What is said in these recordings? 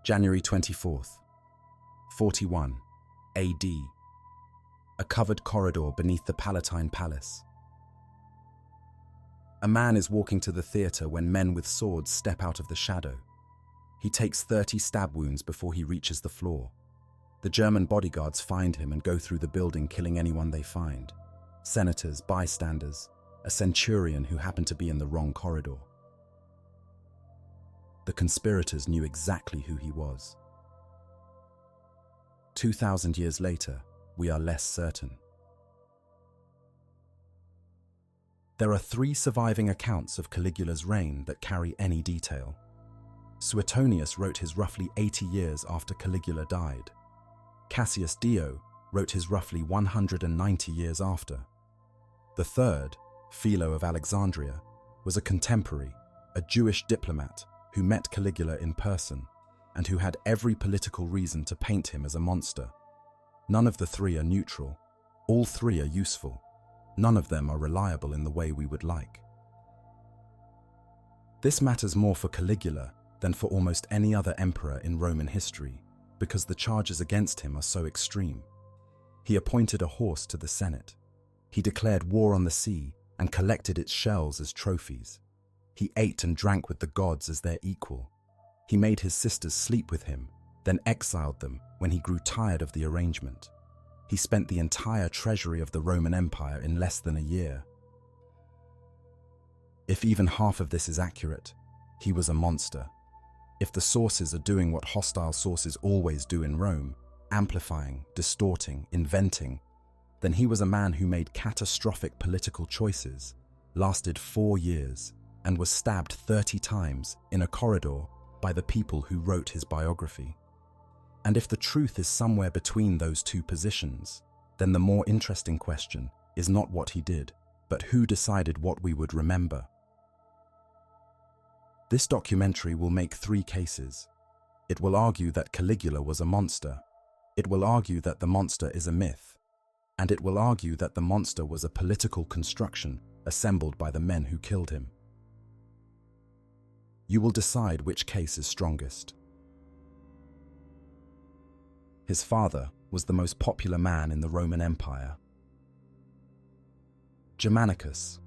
January 24th, 41 AD. A covered corridor beneath the Palatine Palace. A man is walking to the theatre when men with swords step out of the shadow. He takes 30 stab wounds before he reaches the floor. The German bodyguards find him and go through the building, killing anyone they find. Senators, bystanders, a centurion who happened to be in the wrong corridor. The conspirators knew exactly who he was. 2,000 years later, we are less certain. There are 3 surviving accounts of Caligula's reign that carry any detail. Suetonius wrote his roughly 80 years after Caligula died. Cassius Dio wrote his roughly 190 years after. The third, Philo of Alexandria, was a contemporary, a Jewish diplomat who met Caligula in person and who had every political reason to paint him as a monster. None of the 3 are neutral. All 3 are useful. None of them are reliable in the way we would like. This matters more for Caligula than for almost any other emperor in Roman history, because the charges against him are so extreme. He appointed a horse to the Senate. He declared war on the sea and collected its shells as trophies. He ate and drank with the gods as their equal. He made his sisters sleep with him, then exiled them when he grew tired of the arrangement. He spent the entire treasury of the Roman Empire in less than a year. If even half of this is accurate, he was a monster. If the sources are doing what hostile sources always do in Rome, amplifying, distorting, inventing, then he was a man who made catastrophic political choices, lasted 4 years, and was stabbed 30 times in a corridor by the people who wrote his biography. And if the truth is somewhere between those 2 positions, then the more interesting question is not what he did, but who decided what we would remember. This documentary will make 3 cases. It will argue that Caligula was a monster. It will argue that the monster is a myth. And it will argue that the monster was a political construction assembled by the men who killed him. You will decide which case is strongest. His father was the most popular man in the Roman Empire. Germanicus,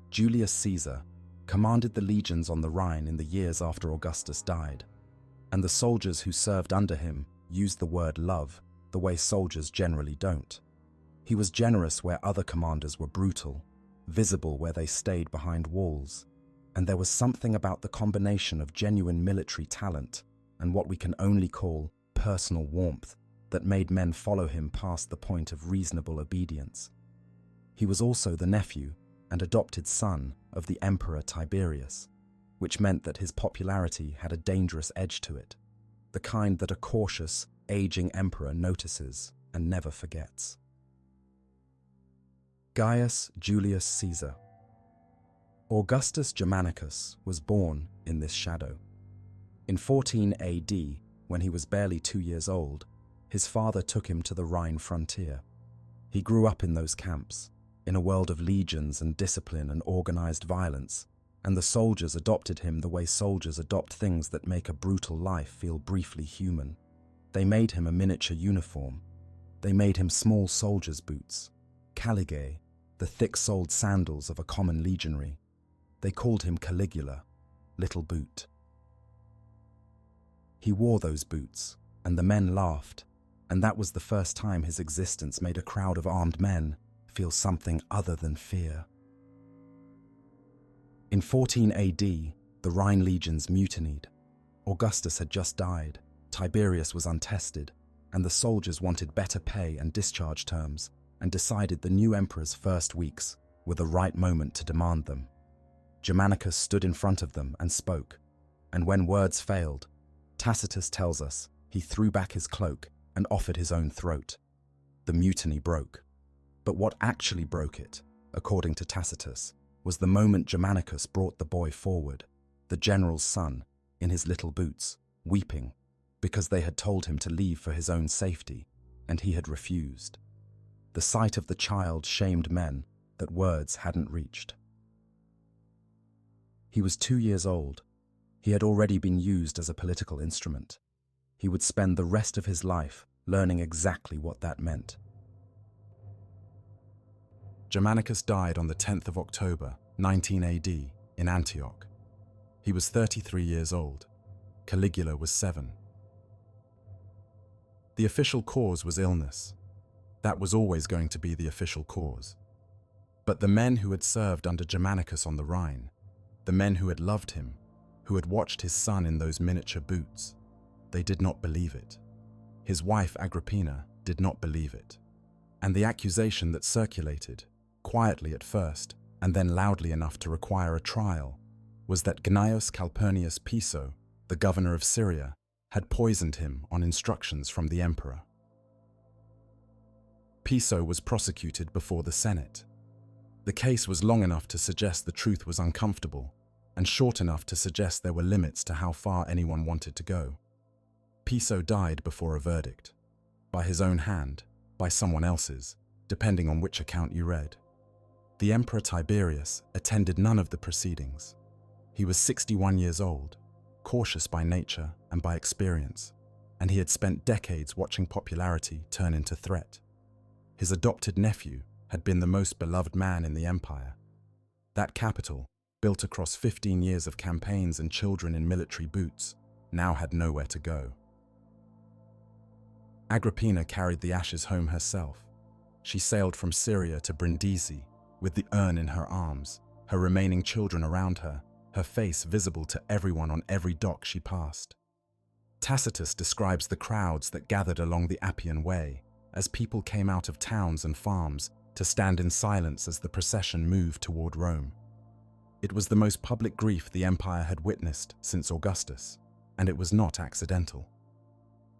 Julius Caesar, commanded the legions on the Rhine in the years after Augustus died, and the soldiers who served under him used the word love the way soldiers generally don't. He was generous where other commanders were brutal, visible where they stayed behind walls, and there was something about the combination of genuine military talent and what we can only call personal warmth that made men follow him past the point of reasonable obedience. He was also the nephew and adopted son of the Emperor Tiberius, which meant that his popularity had a dangerous edge to it, the kind that a cautious, aging emperor notices and never forgets. Gaius Julius Caesar. Augustus Germanicus was born in this shadow. In 14 AD, when he was barely 2 years old, his father took him to the Rhine frontier. He grew up in those camps, in a world of legions and discipline and organized violence, and the soldiers adopted him the way soldiers adopt things that make a brutal life feel briefly human. They made him a miniature uniform. They made him small soldier's boots, caligae, the thick-soled sandals of a common legionary. They called him Caligula, little boot. He wore those boots, and the men laughed, and that was the first time his existence made a crowd of armed men feel something other than fear. In 14 AD, the Rhine legions mutinied. Augustus had just died, Tiberius was untested, and the soldiers wanted better pay and discharge terms, and decided the new emperor's first weeks were the right moment to demand them. Germanicus stood in front of them and spoke, and when words failed, Tacitus tells us he threw back his cloak and offered his own throat. The mutiny broke. But what actually broke it, according to Tacitus, was the moment Germanicus brought the boy forward, the general's son, in his little boots, weeping, because they had told him to leave for his own safety, and he had refused. The sight of the child shamed men that words hadn't reached. He was 2 years old. He had already been used as a political instrument. he would spend the rest of his life learning exactly what that meant. Germanicus died on the 10th of October, 19 AD, in Antioch. He was 33 years old. Caligula was 7. The official cause was illness. That was always going to be the official cause. But the men who had served under Germanicus on the Rhine, the men who had loved him, who had watched his son in those miniature boots, they did not believe it. His wife Agrippina did not believe it. And the accusation that circulated, quietly at first, and then loudly enough to require a trial, was that Gnaeus Calpurnius Piso, the governor of Syria, had poisoned him on instructions from the emperor. Piso was prosecuted before the Senate. The case was long enough to suggest the truth was uncomfortable, and short enough to suggest there were limits to how far anyone wanted to go. Piso died before a verdict, by his own hand, by someone else's, depending on which account you read. The Emperor Tiberius attended none of the proceedings. He was 61 years old, cautious by nature and by experience, and he had spent decades watching popularity turn into threat. His adopted nephew had been the most beloved man in the empire. That capital, built across 15 years of campaigns and children in military boots, now had nowhere to go. Agrippina carried the ashes home herself. She sailed from Syria to Brindisi, with the urn in her arms, her remaining children around her, her face visible to everyone on every dock she passed. Tacitus describes the crowds that gathered along the Appian Way as people came out of towns and farms to stand in silence as the procession moved toward Rome. It was the most public grief the empire had witnessed since Augustus, and it was not accidental.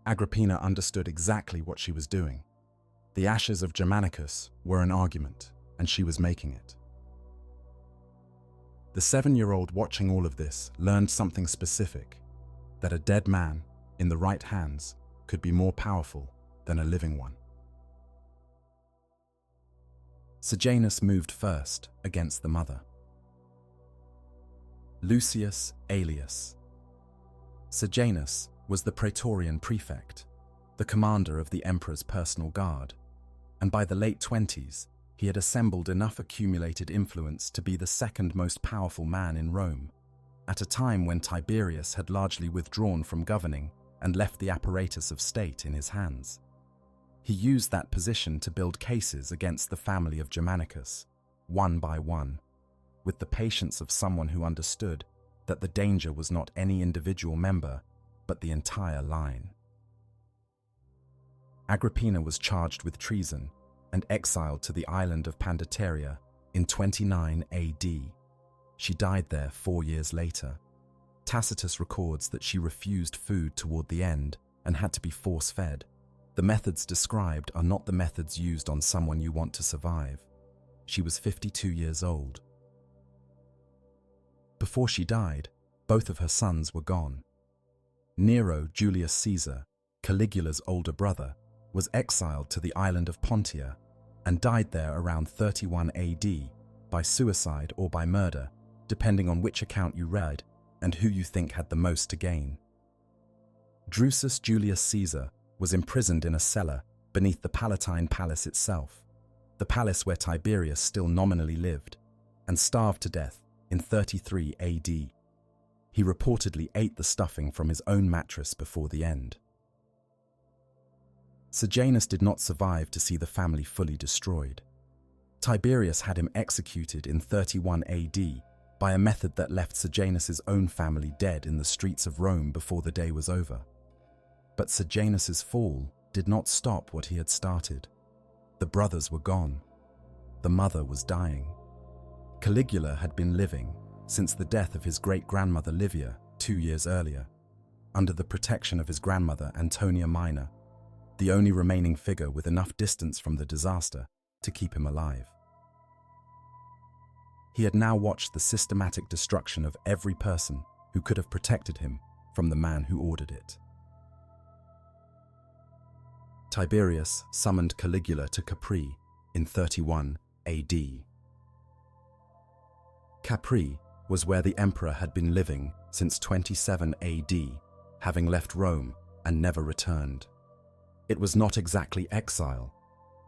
Agrippina understood exactly what she was doing. The ashes of Germanicus were an argument, and she was making it. The 7-year-old watching all of this learned something specific, that a dead man, in the right hands, could be more powerful than a living one. Sejanus moved first against the mother. Lucius Aelius. Sejanus was the Praetorian prefect, the commander of the emperor's personal guard, and by the late 20s, he had assembled enough accumulated influence to be the second most powerful man in Rome, at a time when Tiberius had largely withdrawn from governing and left the apparatus of state in his hands. He used that position to build cases against the family of Germanicus, one by one, with the patience of someone who understood that the danger was not any individual member, but the entire line. Agrippina was charged with treason and exiled to the island of Pandateria in 29 AD. She died there 4 years later. Tacitus records that she refused food toward the end and had to be force-fed. The methods described are not the methods used on someone you want to survive. She was 52 years old. Before she died, both of her sons were gone. Nero Julius Caesar, Caligula's older brother, was exiled to the island of Pontia and died there around 31 AD by suicide or by murder, depending on which account you read and who you think had the most to gain. Drusus Julius Caesar was imprisoned in a cellar beneath the Palatine Palace itself, the palace where Tiberius still nominally lived, and starved to death in 33 AD. He reportedly ate the stuffing from his own mattress before the end. Sejanus did not survive to see the family fully destroyed. Tiberius had him executed in 31 AD by a method that left Sejanus's own family dead in the streets of Rome before the day was over. But Sejanus's fall did not stop what he had started. The brothers were gone. The mother was dying. Caligula had been living since the death of his great-grandmother Livia 2 years earlier, under the protection of his grandmother Antonia Minor, the only remaining figure with enough distance from the disaster to keep him alive. He had now watched the systematic destruction of every person who could have protected him from the man who ordered it. Tiberius summoned Caligula to Capri in 31 AD. Capri was where the emperor had been living since 27 AD, having left Rome and never returned. It was not exactly exile.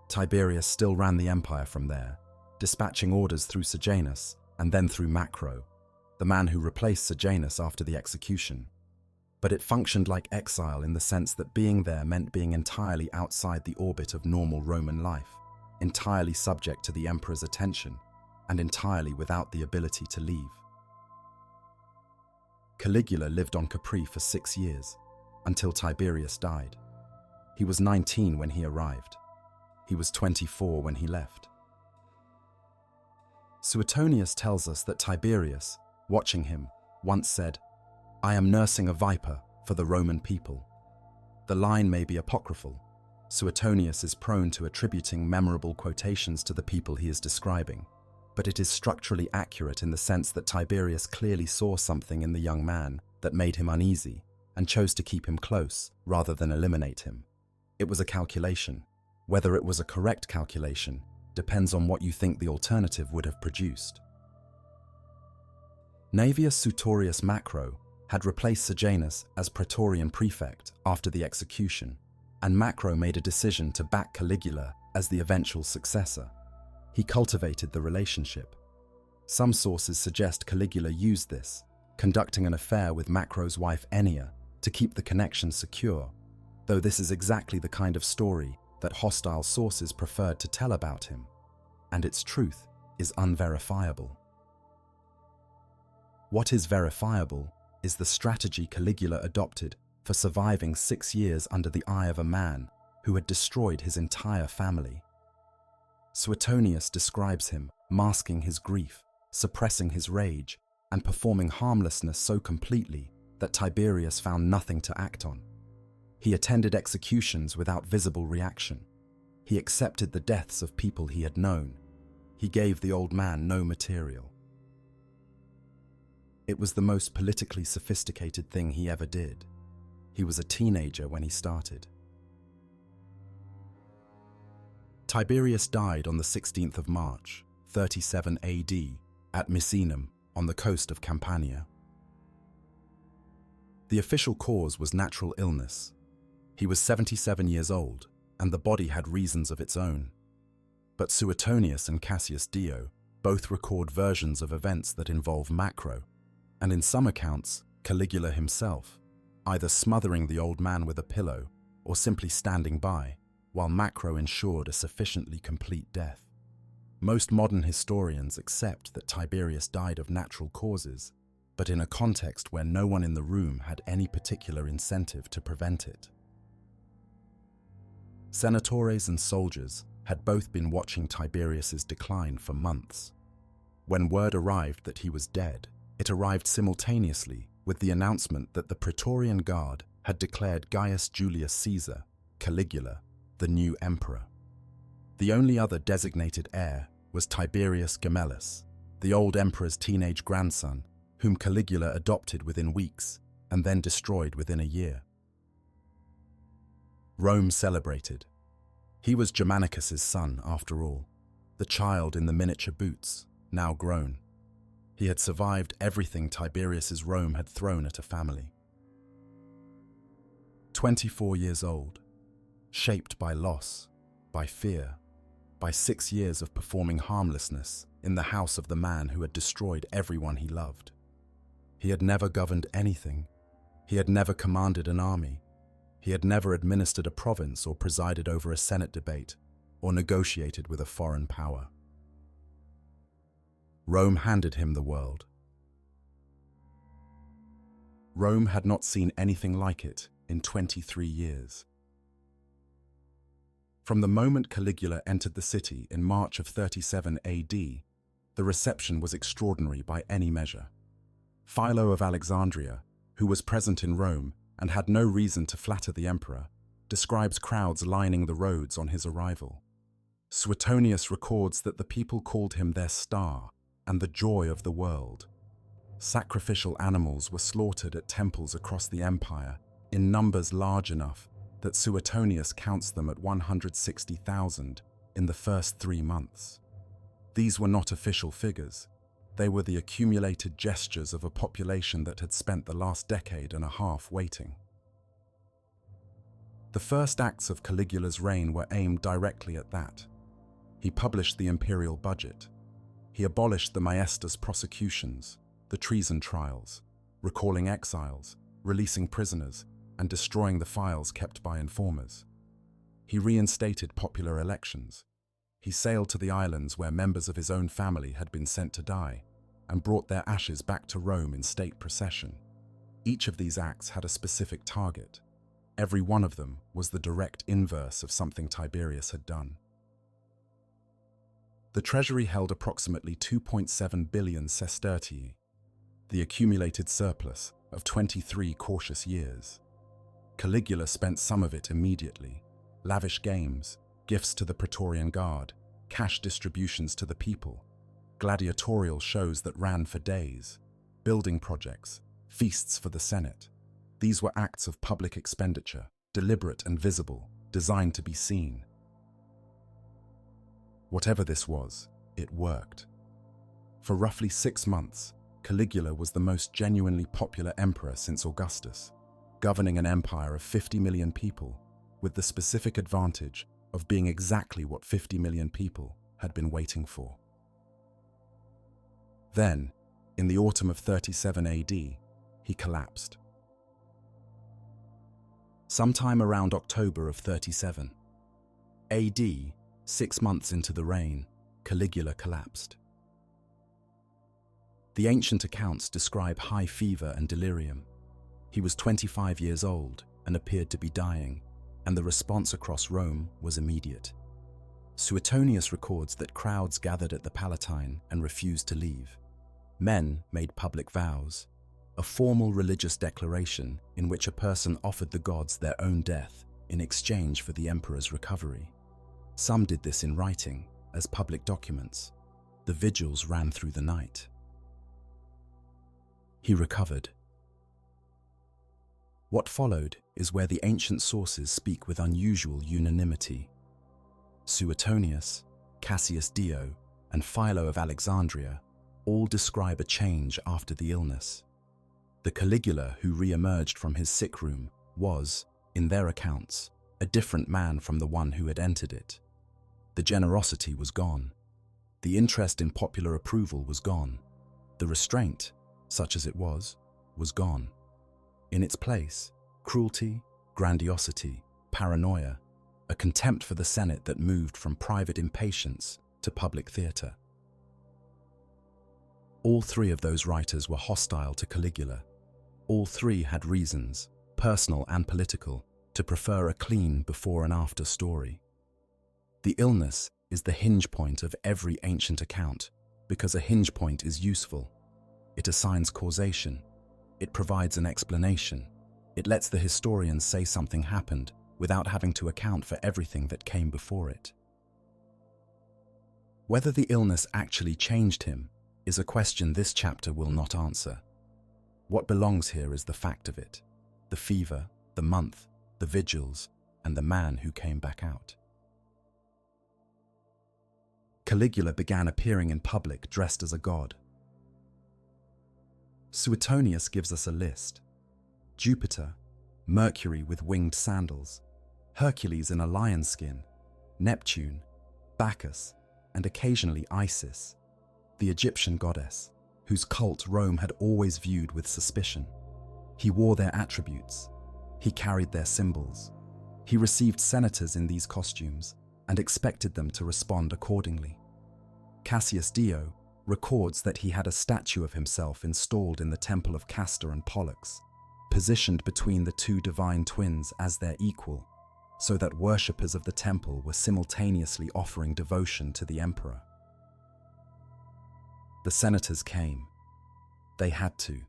Tiberius still ran the empire from there, dispatching orders through Sejanus and then through Macro, the man who replaced Sejanus after the execution. But it functioned like exile in the sense that being there meant being entirely outside the orbit of normal Roman life, entirely subject to the emperor's attention, and entirely without the ability to leave. Caligula lived on Capri for 6 years, until Tiberius died. He was 19 when he arrived. He was 24 when he left. Suetonius tells us that Tiberius, watching him, once said, "I am nursing a viper for the Roman people." The line may be apocryphal. Suetonius is prone to attributing memorable quotations to the people he is describing, but it is structurally accurate in the sense that Tiberius clearly saw something in the young man that made him uneasy and chose to keep him close rather than eliminate him. It was a calculation. Whether it was a correct calculation depends on what you think the alternative would have produced. Naevius Sutorius Macro had replaced Sejanus as Praetorian prefect after the execution, and Macro made a decision to back Caligula as the eventual successor. He cultivated the relationship. Some sources suggest Caligula used this, conducting an affair with Macro's wife Ennia to keep the connection secure, though this is exactly the kind of story that hostile sources preferred to tell about him, and its truth is unverifiable. What is verifiable is the strategy Caligula adopted for surviving 6 years under the eye of a man who had destroyed his entire family. Suetonius describes him masking his grief, suppressing his rage, and performing harmlessness so completely that Tiberius found nothing to act on. He attended executions without visible reaction. He accepted the deaths of people he had known. He gave the old man no material. It was the most politically sophisticated thing he ever did. He was a teenager when he started. Tiberius died on the 16th of March, 37 AD, at Misenum, on the coast of Campania. The official cause was natural illness. He was 77 years old, and the body had reasons of its own. But Suetonius and Cassius Dio both record versions of events that involve Macro, and in some accounts, Caligula himself, either smothering the old man with a pillow or simply standing by, while Macro ensured a sufficiently complete death. Most modern historians accept that Tiberius died of natural causes, but in a context where no one in the room had any particular incentive to prevent it. Senatores and soldiers had both been watching Tiberius's decline for months. When word arrived that he was dead, it arrived simultaneously with the announcement that the Praetorian Guard had declared Gaius Julius Caesar, Caligula, the new emperor. The only other designated heir was Tiberius Gemellus, the old emperor's teenage grandson, whom Caligula adopted within weeks and then destroyed within a year. Rome celebrated. He was Germanicus's son, after all, the child in the miniature boots, now grown. He had survived everything Tiberius's Rome had thrown at a family. 24 years old, shaped by loss, by fear, by 6 years of performing harmlessness in the house of the man who had destroyed everyone he loved. He had never governed anything. He had never commanded an army. He had never administered a province or presided over a Senate debate or negotiated with a foreign power. Rome handed him the world. Rome had not seen anything like it in 23 years. From the moment Caligula entered the city in March of 37 AD, the reception was extraordinary by any measure. Philo of Alexandria, who was present in Rome and had no reason to flatter the emperor, describes crowds lining the roads on his arrival. Suetonius records that the people called him their star and the joy of the world. Sacrificial animals were slaughtered at temples across the empire in numbers large enough that Suetonius counts them at 160,000 in the first 3 months. These were not official figures. They were the accumulated gestures of a population that had spent the last decade and a half waiting. The first acts of Caligula's reign were aimed directly at that. He published the imperial budget. He abolished the maestas prosecutions, the treason trials, recalling exiles, releasing prisoners, and destroying the files kept by informers. He reinstated popular elections. He sailed to the islands where members of his own family had been sent to die, and brought their ashes back to Rome in state procession. Each of these acts had a specific target. Every one of them was the direct inverse of something Tiberius had done. The treasury held approximately 2.7 billion sestertii, the accumulated surplus of 23 cautious years. Caligula spent some of it immediately: lavish games, gifts to the Praetorian Guard, cash distributions to the people, gladiatorial shows that ran for days, building projects, feasts for the Senate. These were acts of public expenditure, deliberate and visible, designed to be seen. Whatever this was, it worked. For roughly 6 months, Caligula was the most genuinely popular emperor since Augustus, governing an empire of 50 million people, with the specific advantage of being exactly what 50 million people had been waiting for. Then, in the autumn of 37 AD, he collapsed. Sometime around October of 37 AD, 6 months into the reign, Caligula collapsed. The ancient accounts describe high fever and delirium. He was 25 years old and appeared to be dying, and the response across Rome was immediate. Suetonius records that crowds gathered at the Palatine and refused to leave. Men made public vows, a formal religious declaration in which a person offered the gods their own death in exchange for the emperor's recovery. Some did this in writing, as public documents. The vigils ran through the night. He recovered. What followed is where the ancient sources speak with unusual unanimity. Suetonius, Cassius Dio, and Philo of Alexandria all describe a change after the illness. The Caligula who re-emerged from his sick room was, in their accounts, a different man from the one who had entered it. The generosity was gone. The interest in popular approval was gone. The restraint, such as it was gone. In its place, cruelty, grandiosity, paranoia, a contempt for the Senate that moved from private impatience to public theatre. All three of those writers were hostile to Caligula. All three had reasons, personal and political, to prefer a clean before and after story. The illness is the hinge point of every ancient account, because a hinge point is useful. It assigns causation. It provides an explanation. It lets the historian say something happened without having to account for everything that came before it. Whether the illness actually changed him is a question this chapter will not answer. What belongs here is the fact of it, the fever, the month, the vigils, and the man who came back out. Caligula began appearing in public dressed as a god. Suetonius gives us a list: Jupiter, Mercury with winged sandals, Hercules in a lion skin, Neptune, Bacchus, and occasionally Isis, the Egyptian goddess, whose cult Rome had always viewed with suspicion. He wore their attributes. He carried their symbols. He received senators in these costumes and expected them to respond accordingly. Cassius Dio records that he had a statue of himself installed in the temple of Castor and Pollux, positioned between the two divine twins as their equal, so that worshippers of the temple were simultaneously offering devotion to the emperor. The senators came. They had to.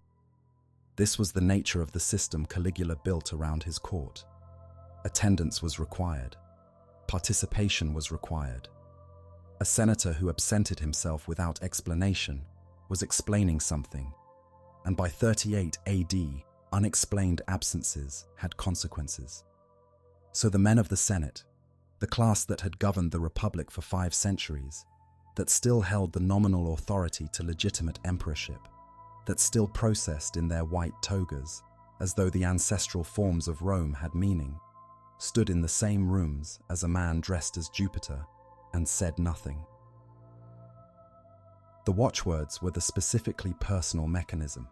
This was the nature of the system Caligula built around his court. Attendance was required. Participation was required. A senator who absented himself without explanation was explaining something, and by 38 AD, unexplained absences had consequences. So the men of the Senate, the class that had governed the Republic for 5 centuries, that still held the nominal authority to legitimate emperorship, that still processed in their white togas as though the ancestral forms of Rome had meaning, stood in the same rooms as a man dressed as Jupiter and said nothing. The watchwords were the specifically personal mechanism.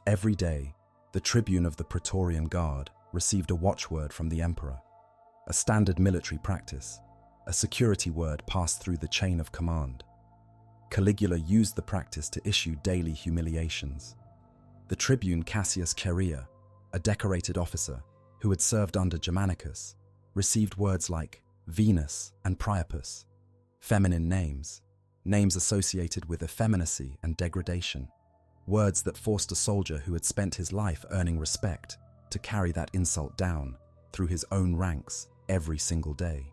Every day, the tribune of the Praetorian Guard received a watchword from the emperor, a standard military practice, a security word passed through the chain of command. Caligula used the practice to issue daily humiliations. The tribune Cassius Chaerea, a decorated officer who had served under Germanicus, received words like Venus and Priapus, feminine names, names associated with effeminacy and degradation, words that forced a soldier who had spent his life earning respect to carry that insult down through his own ranks every single day.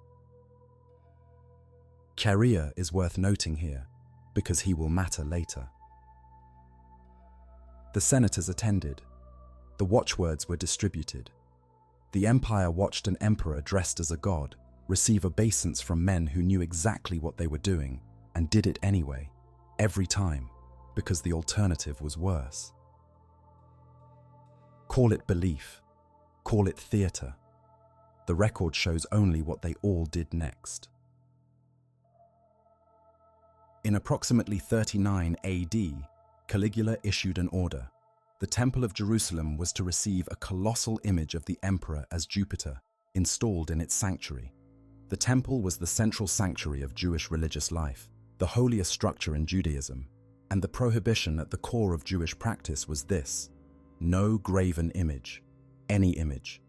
Chaerea is worth noting here because he will matter later. The senators attended. The watchwords were distributed. The empire watched an emperor dressed as a god receive obeisance from men who knew exactly what they were doing and did it anyway, every time, because the alternative was worse. Call it belief, call it theatre. The record shows only what they all did next. In approximately 39 AD, Caligula issued an order. The Temple of Jerusalem was to receive a colossal image of the emperor as Jupiter, installed in its sanctuary. The temple was the central sanctuary of Jewish religious life, the holiest structure in Judaism, and the prohibition at the core of Jewish practice was this: no graven image, any image.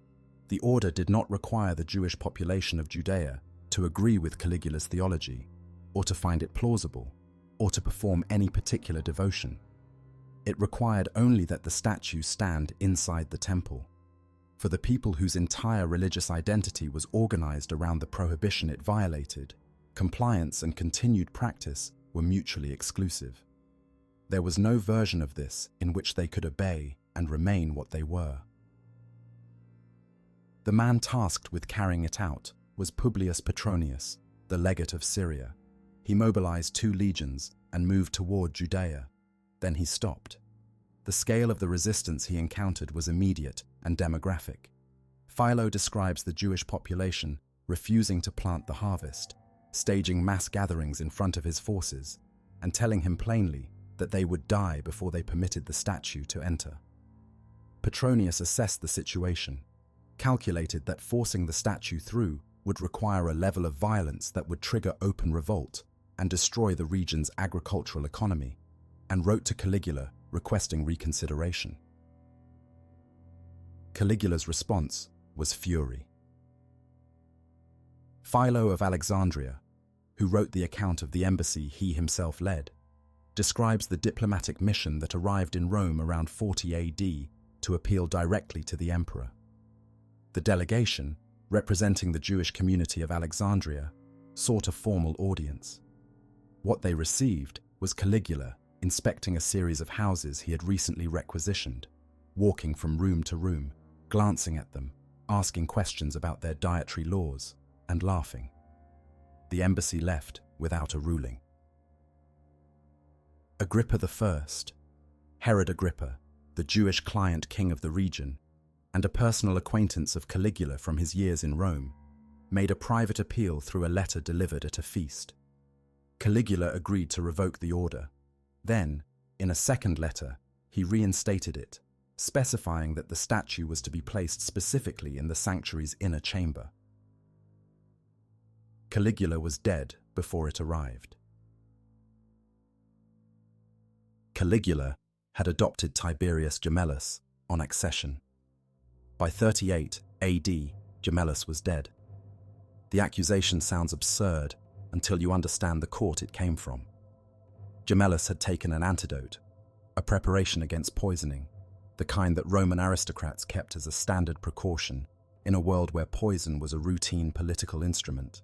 The order did not require the Jewish population of Judea to agree with Caligula's theology, or to find it plausible, or to perform any particular devotion. It required only that the statue stand inside the temple. For the people whose entire religious identity was organized around the prohibition it violated, compliance and continued practice were mutually exclusive. There was no version of this in which they could obey and remain what they were. The man tasked with carrying it out was Publius Petronius, the legate of Syria. He mobilized 2 legions and moved toward Judea. Then he stopped. The scale of the resistance he encountered was immediate and demographic. Philo describes the Jewish population refusing to plant the harvest, staging mass gatherings in front of his forces, and telling him plainly that they would die before they permitted the statue to enter. Petronius assessed the situation, calculated that forcing the statue through would require a level of violence that would trigger open revolt and destroy the region's agricultural economy, and wrote to Caligula requesting reconsideration. Caligula's response was fury. Philo of Alexandria, who wrote the account of the embassy he himself led, describes the diplomatic mission that arrived in Rome around 40 AD to appeal directly to the emperor. The delegation, representing the Jewish community of Alexandria, sought a formal audience. What they received was Caligula inspecting a series of houses he had recently requisitioned, walking from room to room, glancing at them, asking questions about their dietary laws, and laughing. The embassy left without a ruling. Agrippa I, Herod Agrippa, the Jewish client king of the region, and a personal acquaintance of Caligula from his years in Rome, made a private appeal through a letter delivered at a feast. Caligula agreed to revoke the order. Then, in a second letter, he reinstated it, specifying that the statue was to be placed specifically in the sanctuary's inner chamber. Caligula was dead before it arrived. Caligula had adopted Tiberius Gemellus on accession. By 38 AD, Gemellus was dead. The accusation sounds absurd until you understand the court it came from. Gemellus had taken an antidote, a preparation against poisoning, the kind that Roman aristocrats kept as a standard precaution in a world where poison was a routine political instrument.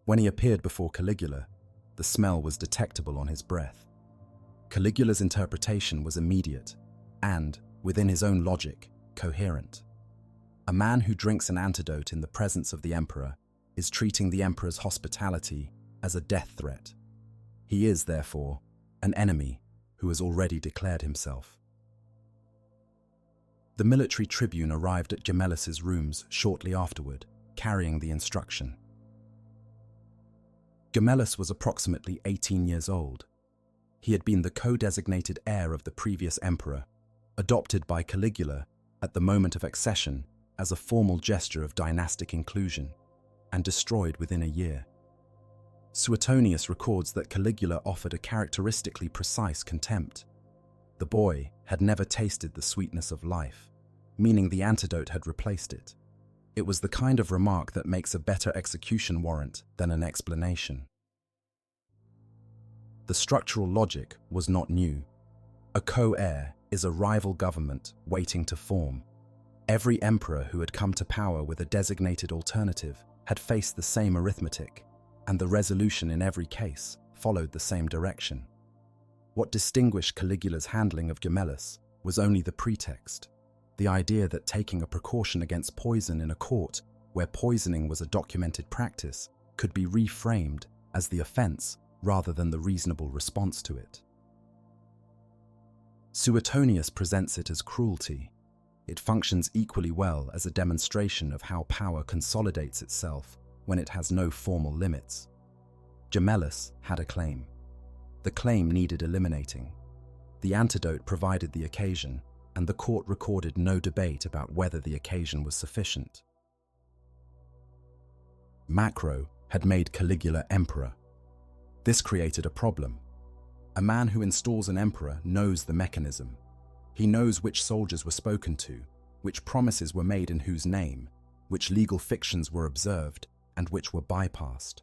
When he appeared before Caligula, the smell was detectable on his breath. Caligula's interpretation was immediate and, within his own logic, coherent. A man who drinks an antidote in the presence of the emperor is treating the emperor's hospitality as a death threat. He is, therefore, an enemy who has already declared himself. The military tribune arrived at Gemellus' rooms shortly afterward, carrying the instruction. Gemellus was approximately 18 years old. He had been the co-designated heir of the previous emperor, adopted by Caligula at the moment of accession as a formal gesture of dynastic inclusion, and destroyed within a year. Suetonius records that Caligula offered a characteristically precise contempt. The boy had never tasted the sweetness of life, meaning the antidote had replaced it. It was the kind of remark that makes a better execution warrant than an explanation. The structural logic was not new. A co-heir is a rival government waiting to form. Every emperor who had come to power with a designated alternative had faced the same arithmetic, and the resolution in every case followed the same direction. What distinguished Caligula's handling of Gemellus was only the pretext, the idea that taking a precaution against poison in a court where poisoning was a documented practice could be reframed as the offense rather than the reasonable response to it. Suetonius presents it as cruelty. It functions equally well as a demonstration of how power consolidates itself when it has no formal limits. Gemellus had a claim. The claim needed eliminating. The antidote provided the occasion, and the court recorded no debate about whether the occasion was sufficient. Macro had made Caligula emperor. This created a problem. A man who installs an emperor knows the mechanism. He knows which soldiers were spoken to, which promises were made in whose name, which legal fictions were observed, and which were bypassed.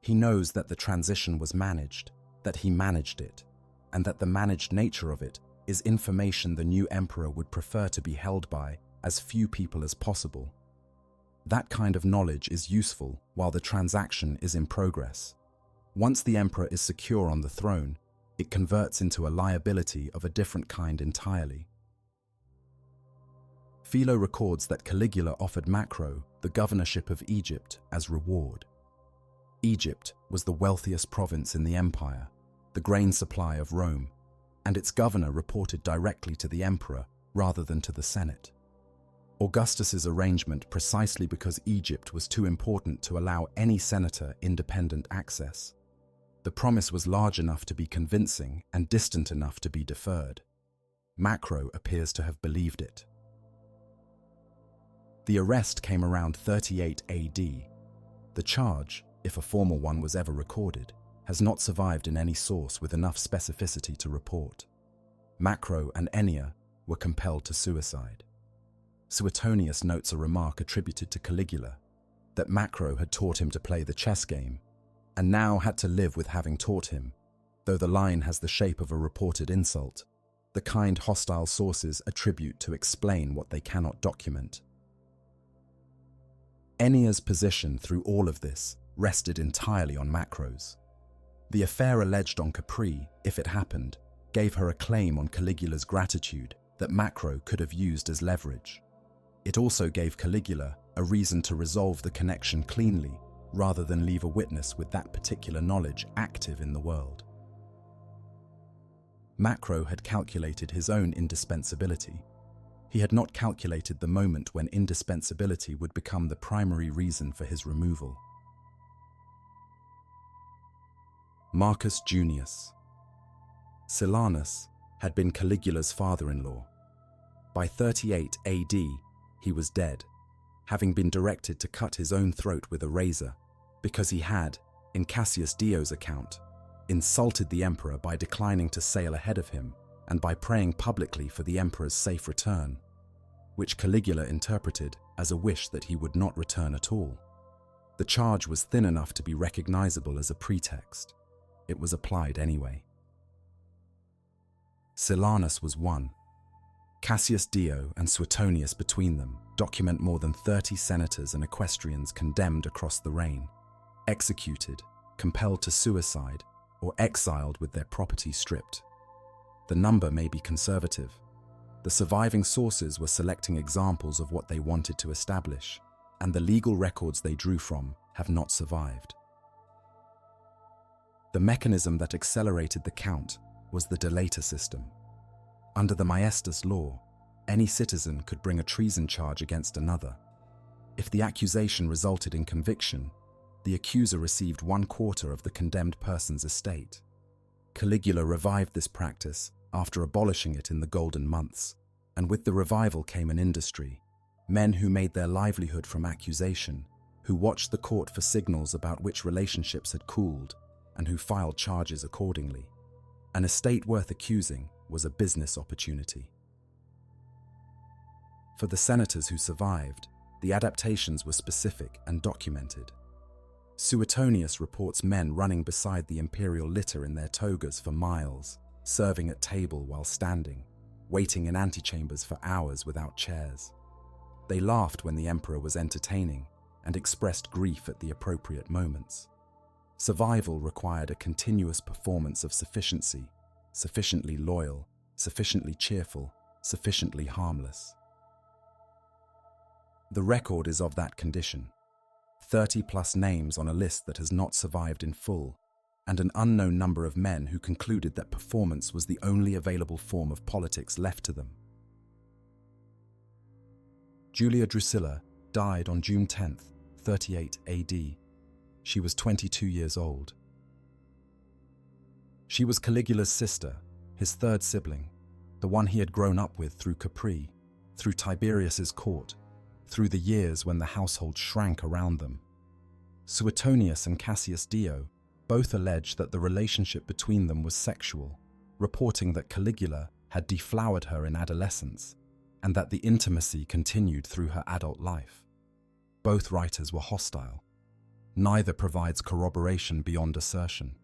He knows that the transition was managed, that he managed it, and that the managed nature of it is information the new emperor would prefer to be held by as few people as possible. That kind of knowledge is useful while the transaction is in progress. Once the emperor is secure on the throne, it converts into a liability of a different kind entirely. Philo records that Caligula offered Macro the governorship of Egypt as reward. Egypt was the wealthiest province in the empire, the grain supply of Rome, and its governor reported directly to the emperor rather than to the Senate. Augustus's arrangement precisely because Egypt was too important to allow any senator independent access. The promise was large enough to be convincing and distant enough to be deferred. Macro appears to have believed it. The arrest came around 38 AD. The charge, if a formal one was ever recorded, has not survived in any source with enough specificity to report. Macro and Ennia were compelled to suicide. Suetonius notes a remark attributed to Caligula, that Macro had taught him to play the chess game, and now had to live with having taught him, though the line has the shape of a reported insult, the kind hostile sources attribute to explain what they cannot document. Ennia's position through all of this rested entirely on Macro's. The affair alleged on Capri, if it happened, gave her a claim on Caligula's gratitude that Macro could have used as leverage. It also gave Caligula a reason to resolve the connection cleanly, rather than leave a witness with that particular knowledge active in the world. Macro had calculated his own indispensability. He had not calculated the moment when indispensability would become the primary reason for his removal. Marcus Junius. Silanus had been Caligula's father-in-law. By 38 AD, he was dead, having been directed to cut his own throat with a razor, because he had, in Cassius Dio's account, insulted the emperor by declining to sail ahead of him and by praying publicly for the emperor's safe return, which Caligula interpreted as a wish that he would not return at all. The charge was thin enough to be recognizable as a pretext. It was applied anyway. Silanus was one. Cassius Dio and Suetonius between them document more than 30 senators and equestrians condemned across the reign, executed, compelled to suicide, or exiled with their property stripped. The number may be conservative. The surviving sources were selecting examples of what they wanted to establish, and the legal records they drew from have not survived. The mechanism that accelerated the count was the delator system. Under the Maestas law, Any citizen could bring a treason charge against another. If the accusation resulted in conviction, the accuser received 1/4 of the condemned person's estate. Caligula revived this practice after abolishing it in the Golden Months, and with the revival came an industry, men who made their livelihood from accusation, who watched the court for signals about which relationships had cooled, and who filed charges accordingly. An estate worth accusing was a business opportunity. For the senators who survived, the adaptations were specific and documented. Suetonius reports men running beside the imperial litter in their togas for miles, serving at table while standing, waiting in antechambers for hours without chairs. They laughed when the emperor was entertaining and expressed grief at the appropriate moments. Survival required a continuous performance of sufficiency, sufficiently loyal, sufficiently cheerful, sufficiently harmless. The record is of that condition. 30+ names on a list that has not survived in full, and an unknown number of men who concluded that performance was the only available form of politics left to them. Julia Drusilla died on June 10, 38 AD. She was 22 years old. She was Caligula's sister, his third sibling, the one he had grown up with through Capri, through Tiberius's court, through the years when the household shrank around them. Suetonius and Cassius both allege that the relationship between them was sexual, reporting that Caligula had deflowered her in adolescence, and that the intimacy continued through her adult life. Both writers were hostile. Neither provides corroboration beyond assertion.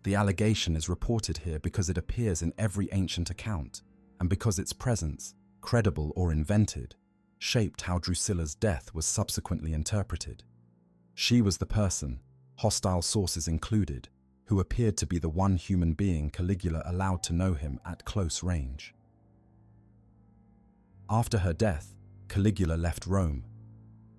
The allegation is reported here because it appears in every ancient account, and because its presence, credible or invented, shaped how Drusilla's death was subsequently interpreted. She was the person, hostile sources included, who appeared to be the one human being Caligula allowed to know him at close range. After her death, Caligula left Rome.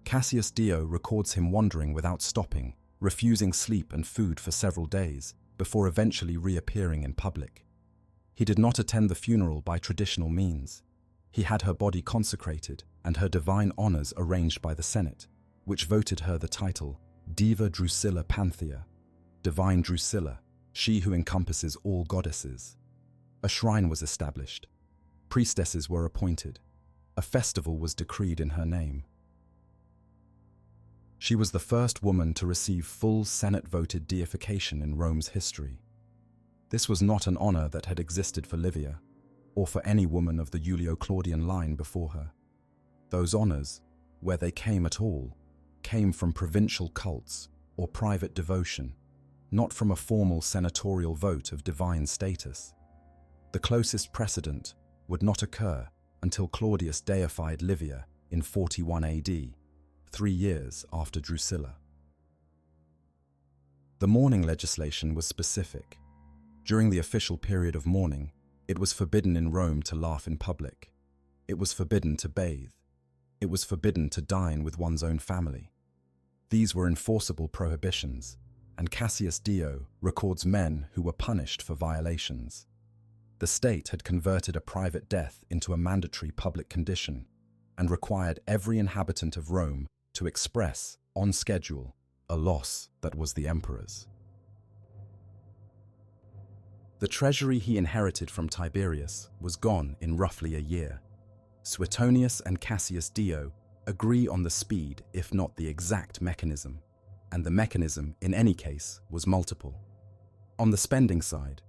Cassius records him wandering without stopping, refusing sleep and food for several days, before eventually reappearing in public. He did not attend the funeral by traditional means. He had her body consecrated and her divine honors arranged by the Senate, which voted her the title Diva Drusilla Panthea, Divine Drusilla, she who encompasses all goddesses. A shrine was established. Priestesses were appointed. A festival was decreed in her name. She was the first woman to receive full Senate-voted deification in Rome's history. This was not an honor that had existed for Livia, or for any woman of the Julio-Claudian line before her. Those honors, where they came at all, came from provincial cults or private devotion, not from a formal senatorial vote of divine status. The closest precedent would not occur until Claudius deified Livia in 41 AD, 3 years after Drusilla. The mourning legislation was specific. During the official period of mourning, it was forbidden in Rome to laugh in public. It was forbidden to bathe. It was forbidden to dine with one's own family. These were enforceable prohibitions, and Cassius records men who were punished for violations. The state had converted a private death into a mandatory public condition and required every inhabitant of Rome to express, on schedule, a loss that was the emperor's. The treasury he inherited from Tiberius was gone in roughly a year. Suetonius and Cassius agree on the speed, if not the exact mechanism, and the mechanism, in any case, was multiple. On the spending side,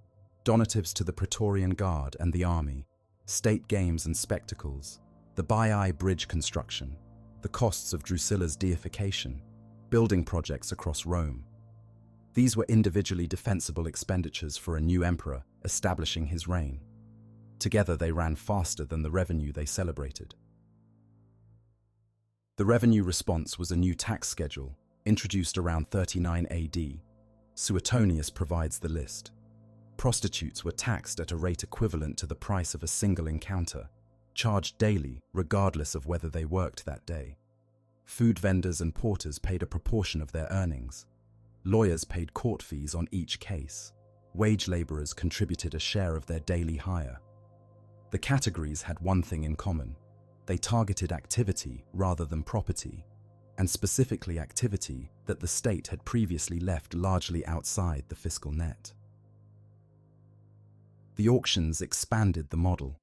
donatives to the Praetorian Guard and the army, state games and spectacles, the Baiae bridge construction, the costs of Drusilla's deification, building projects across Rome. These were individually defensible expenditures for a new emperor establishing his reign. Together they ran faster than the revenue they celebrated. The revenue response was a new tax schedule, introduced around 39 AD. Suetonius provides the list. Prostitutes were taxed at a rate equivalent to the price of a single encounter, charged daily regardless of whether they worked that day. Food vendors and porters paid a proportion of their earnings. Lawyers paid court fees on each case. Wage laborers contributed a share of their daily hire. The categories had one thing in common. They targeted activity rather than property, and specifically activity that the state had previously left largely outside the fiscal net. The auctions expanded the model.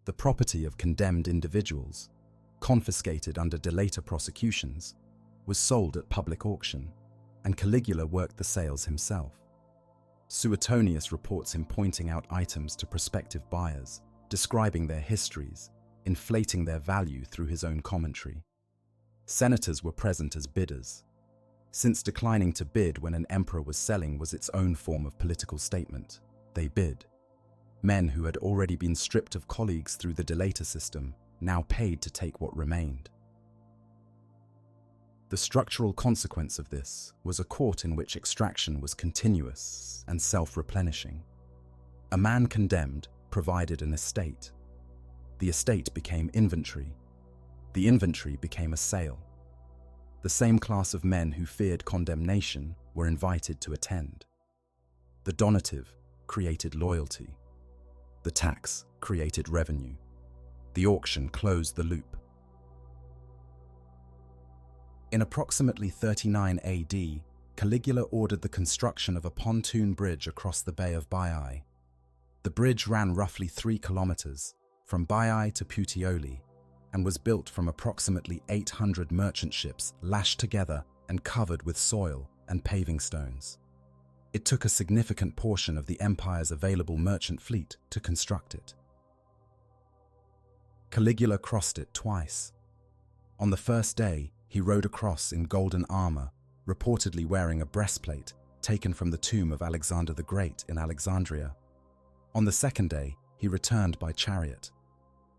The property of condemned individuals, confiscated under delator prosecutions, was sold at public auction, and Caligula worked the sales himself. Suetonius reports him pointing out items to prospective buyers, describing their histories, inflating their value through his own commentary. Senators were present as bidders, since declining to bid when an emperor was selling was its own form of political statement. They bid. Men who had already been stripped of colleagues through the delator system now paid to take what remained. The structural consequence of this was a court in which extraction was continuous and self-replenishing. A man condemned provided an estate. The estate became inventory. The inventory became a sale. The same class of men who feared condemnation were invited to attend. The donative created loyalty. The tax created revenue. The auction closed the loop. In approximately 39 AD, Caligula ordered the construction of a pontoon bridge across the Bay of Baiae. The bridge ran roughly 3 kilometers, from Baiae to Puteoli, and was built from approximately 800 merchant ships lashed together and covered with soil and paving stones. It took a significant portion of the empire's available merchant fleet to construct it. Caligula crossed it twice. On the first day, he rode across in golden armor, reportedly wearing a breastplate taken from the tomb of Alexander the Great in Alexandria. On the second day, he returned by chariot.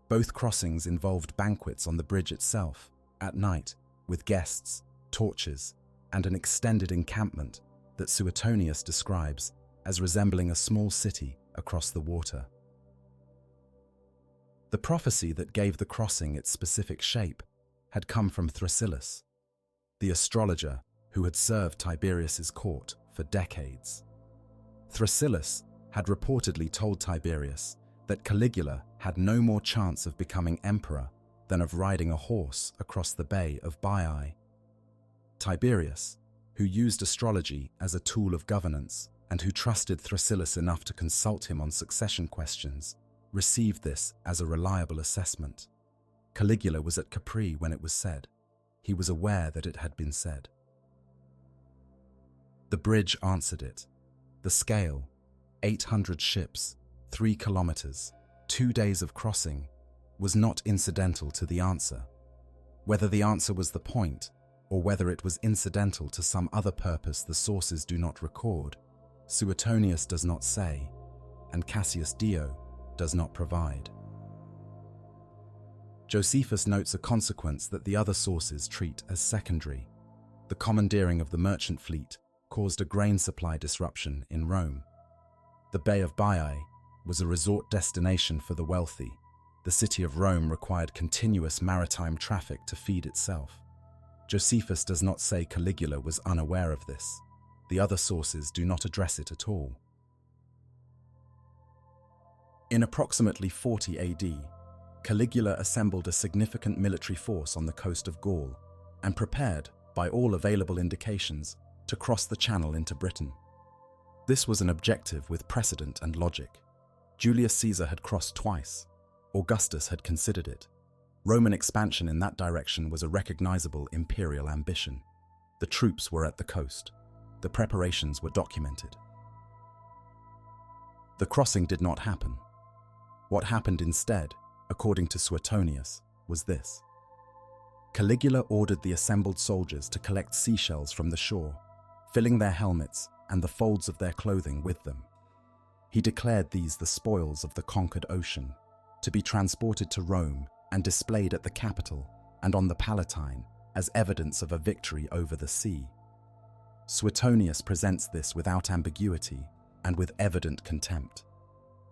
Both crossings involved banquets on the bridge itself, at night, with guests, torches, and an extended encampment that Suetonius describes as resembling a small city across the water. The prophecy that gave the crossing its specific shape had come from Drusilla, the astrologer who had served Tiberius's court for decades. Drusilla had reportedly told Tiberius that Caligula had no more chance of becoming emperor than of riding a horse across the Bay of Baiae. Tiberius, who used astrology as a tool of governance and who trusted Drusilla enough to consult him on succession questions, received this as a reliable assessment. Caligula was at Capri when it was said. He was aware that it had been said. The bridge answered it. The scale, 800 ships, 3 kilometers, 2 days of crossing, was not incidental to the answer. Whether the answer was the point, or whether it was incidental to some other purpose the sources do not record, Suetonius does not say, and Cassius Dio does not provide. Josephus notes a consequence that the other sources treat as secondary. The commandeering of the merchant fleet caused a grain supply disruption in Rome. The Bay of Baiae was a resort destination for the wealthy. The city of Rome required continuous maritime traffic to feed itself. Josephus does not say Caligula was unaware of this. The other sources do not address it at all. In approximately 40 AD, Caligula assembled a significant military force on the coast of Gaul and prepared, by all available indications, to cross the Channel into Britain. This was an objective with precedent and logic. Julius Caesar had crossed twice. Augustus had considered it. Roman expansion in that direction was a recognizable imperial ambition. The troops were at the coast. The preparations were documented. The crossing did not happen. What happened instead, according to Suetonius, was this. Caligula ordered the assembled soldiers to collect seashells from the shore, filling their helmets and the folds of their clothing with them. He declared these the spoils of the conquered ocean, to be transported to Rome and displayed at the Capitol and on the Palatine as evidence of a victory over the sea. Suetonius presents this without ambiguity and with evident contempt.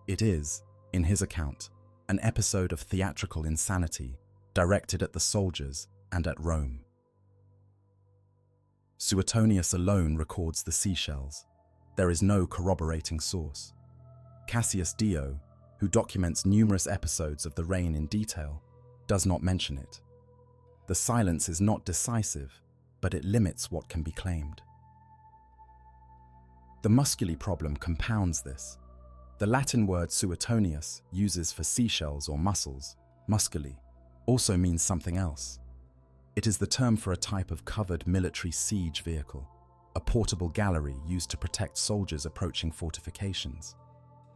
It is, in his account, an episode of theatrical insanity directed at the soldiers and at Rome. Suetonius alone records the seashells. There is no corroborating source. Cassius Dio, who documents numerous episodes of the reign in detail, does not mention it. The silence is not decisive, but it limits what can be claimed. The musculi problem compounds this. The Latin word Suetonius uses for seashells or muscles, musculi, also means something else. It is the term for a type of covered military siege vehicle, a portable gallery used to protect soldiers approaching fortifications.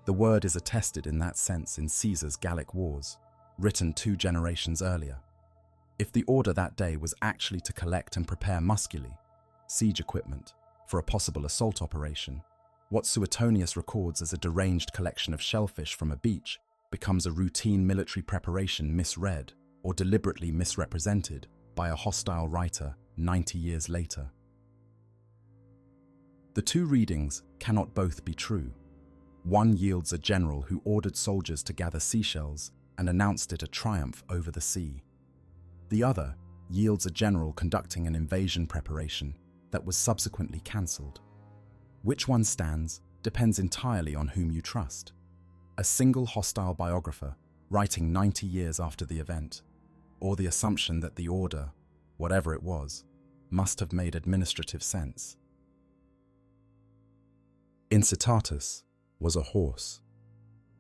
The word is attested in that sense in Caesar's Gallic Wars, written 2 generations earlier. If the order that day was actually to collect and prepare musculi, siege equipment, for a possible assault operation, what Suetonius records as a deranged collection of shellfish from a beach becomes a routine military preparation misread or deliberately misrepresented by a hostile writer 90 years later. The 2 readings cannot both be true. One yields a general who ordered soldiers to gather seashells and announced it a triumph over the sea. The other yields a general conducting an invasion preparation that was subsequently cancelled. Which one stands depends entirely on whom you trust. A single hostile biographer writing 90 years after the event, or the assumption that the order, whatever it was, must have made administrative sense. Incitatus was a horse.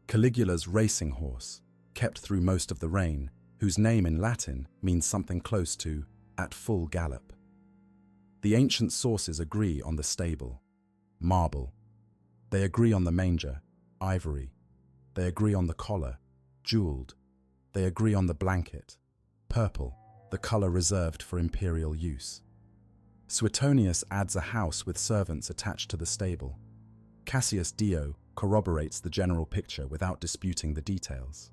Caligula's racing horse, kept through most of the reign, whose name in Latin means something close to at full gallop. The ancient sources agree on the stable, marble. They agree on the manger, ivory. They agree on the collar, jeweled. They agree on the blanket, purple, the color reserved for imperial use. Suetonius adds a house with servants attached to the stable. Cassius Dio corroborates the general picture without disputing the details.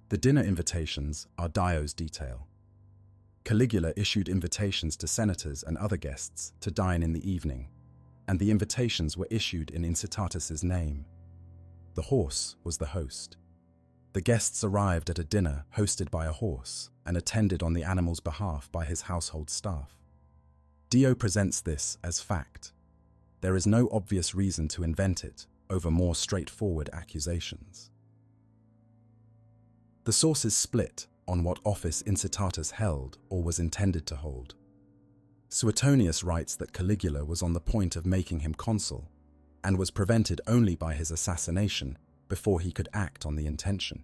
The dinner invitations are Dio's detail. Caligula issued invitations to senators and other guests to dine in the evening, and the invitations were issued in Incitatus's name. The horse was the host. The guests arrived at a dinner hosted by a horse and attended on the animal's behalf by his household staff. Dio presents this as fact. There is no obvious reason to invent it over more straightforward accusations. The sources split on what office Incitatus held or was intended to hold. Suetonius writes that Caligula was on the point of making him consul and was prevented only by his assassination before he could act on the intention.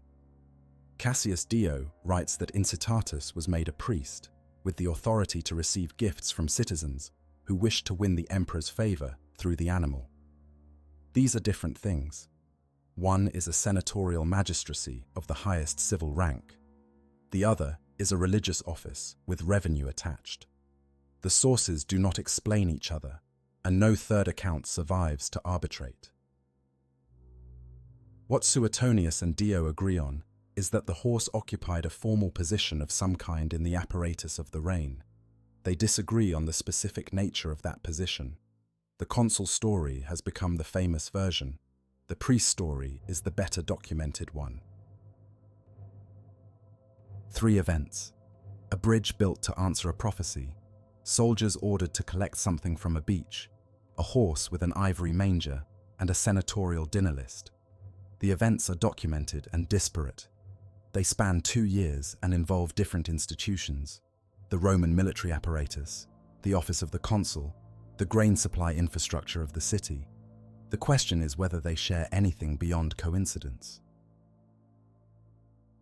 Cassius Dio writes that Incitatus was made a priest with the authority to receive gifts from citizens who wished to win the emperor's favor through the animal. These are different things. One is a senatorial magistracy of the highest civil rank. The other is a religious office with revenue attached. The sources do not explain each other, and no third account survives to arbitrate. What Suetonius and Dio agree on is that the horse occupied a formal position of some kind in the apparatus of the reign. They disagree on the specific nature of that position. The consul story has become the famous version. The priest story is the better documented one. 3 events. A bridge built to answer a prophecy. Soldiers ordered to collect something from a beach. A horse with an ivory manger, and a senatorial dinner list. The events are documented and disparate. They span 2 years and involve different institutions. The Roman military apparatus, the office of the consul, the grain supply infrastructure of the city. The question is whether they share anything beyond coincidence.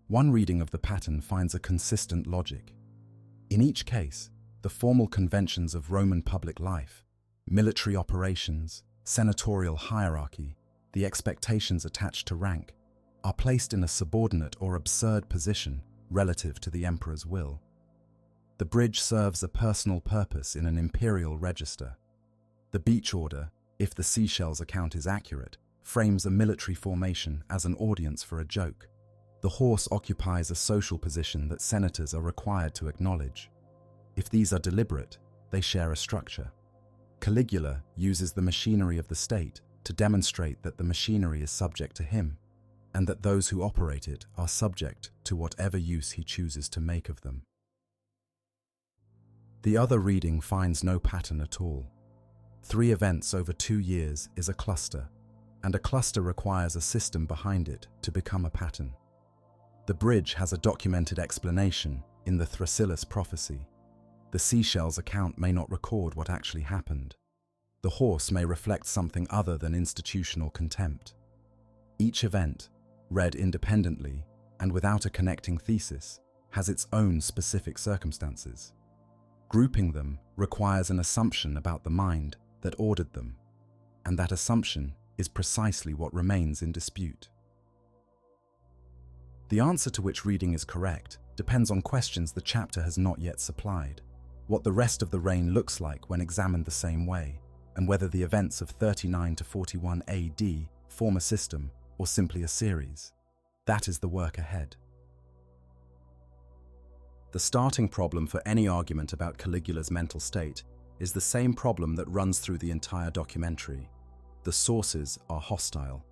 One reading of the pattern finds a consistent logic. In each case, the formal conventions of Roman public life, military operations, senatorial hierarchy, the expectations attached to rank, are placed in a subordinate or absurd position relative to the emperor's will. The bridge serves a personal purpose in an imperial register. The beach order, if the seashells account is accurate, frames a military formation as an audience for a joke. The horse occupies a social position that senators are required to acknowledge. If these are deliberate, they share a structure. Caligula uses the machinery of the state to demonstrate that the machinery is subject to him, and that those who operate it are subject to whatever use he chooses to make of them. The other reading finds no pattern at all. 3 events over 2 years is a cluster, and a cluster requires a system behind it to become a pattern. The bridge has a documented explanation in the Drusilla prophecy. The seashells account may not record what actually happened. The horse may reflect something other than institutional contempt. Each event, read independently and without a connecting thesis, has its own specific circumstances. Grouping them requires an assumption about the mind that ordered them, and that assumption is precisely what remains in dispute. The answer to which reading is correct depends on questions the chapter has not yet supplied, what the rest of the reign looks like when examined the same way, and whether the events of 39 to 41 AD form a system or simply a series. That is the work ahead. The starting problem for any argument about Caligula's mental state is the same problem that runs through the entire documentary. The sources are hostile.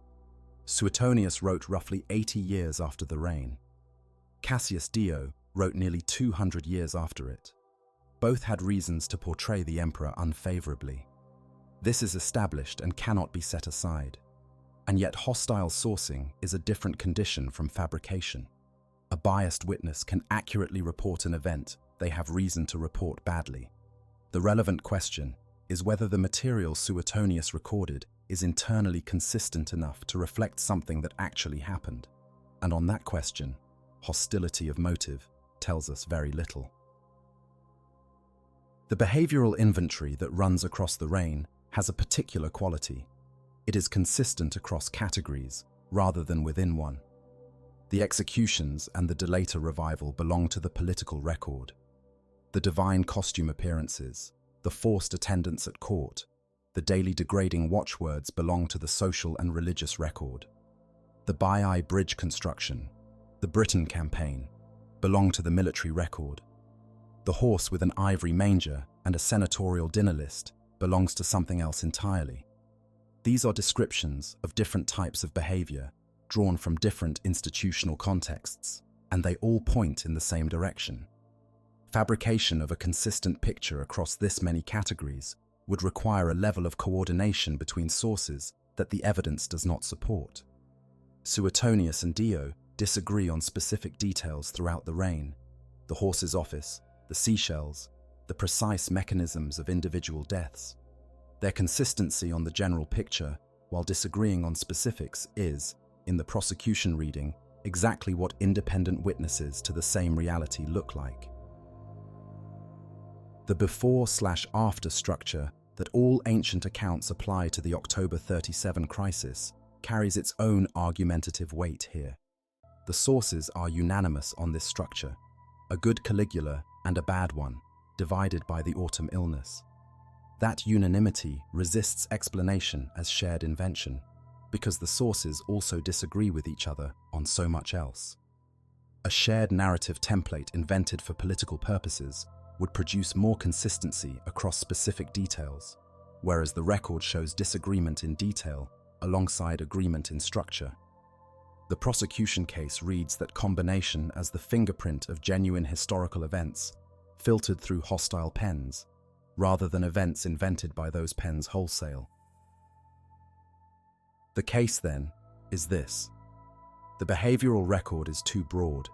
Suetonius wrote roughly 80 years after the reign. Cassius Dio wrote nearly 200 years after it. Both had reasons to portray the emperor unfavorably. This is established and cannot be set aside. And yet hostile sourcing is a different condition from fabrication. A biased witness can accurately report an event they have reason to report badly. The relevant question is whether the material Suetonius recorded is internally consistent enough to reflect something that actually happened. And on that question, hostility of motive tells us very little. The behavioral inventory that runs across the reign has a particular quality. It is consistent across categories rather than within one. The executions and the delator revival belong to the political record. The divine costume appearances, the forced attendance at court, the daily degrading watchwords belong to the social and religious record. The Baiae bridge construction, the Britain campaign, belong to the military record. The horse with an ivory manger and a senatorial dinner list belongs to something else entirely. These are descriptions of different types of behavior drawn from different institutional contexts, and they all point in the same direction. Fabrication of a consistent picture across this many categories would require a level of coordination between sources that the evidence does not support. Suetonius and Dio disagree on specific details throughout the reign: the horse's office, the seashells, the precise mechanisms of individual deaths. Their consistency on the general picture, while disagreeing on specifics, is, in the prosecution reading, exactly what independent witnesses to the same reality look like. The before/after structure that all ancient accounts apply to the October 37 crisis carries its own argumentative weight here. The sources are unanimous on this structure: a good Caligula and a bad one, divided by the autumn illness. That unanimity resists explanation as shared invention, because the sources also disagree with each other on so much else. A shared narrative template invented for political purposes would produce more consistency across specific details, whereas the record shows disagreement in detail alongside agreement in structure. The prosecution case reads that combination as the fingerprint of genuine historical events filtered through hostile pens, rather than events invented by those pens wholesale. The case, then, is this: the behavioral record is too broad,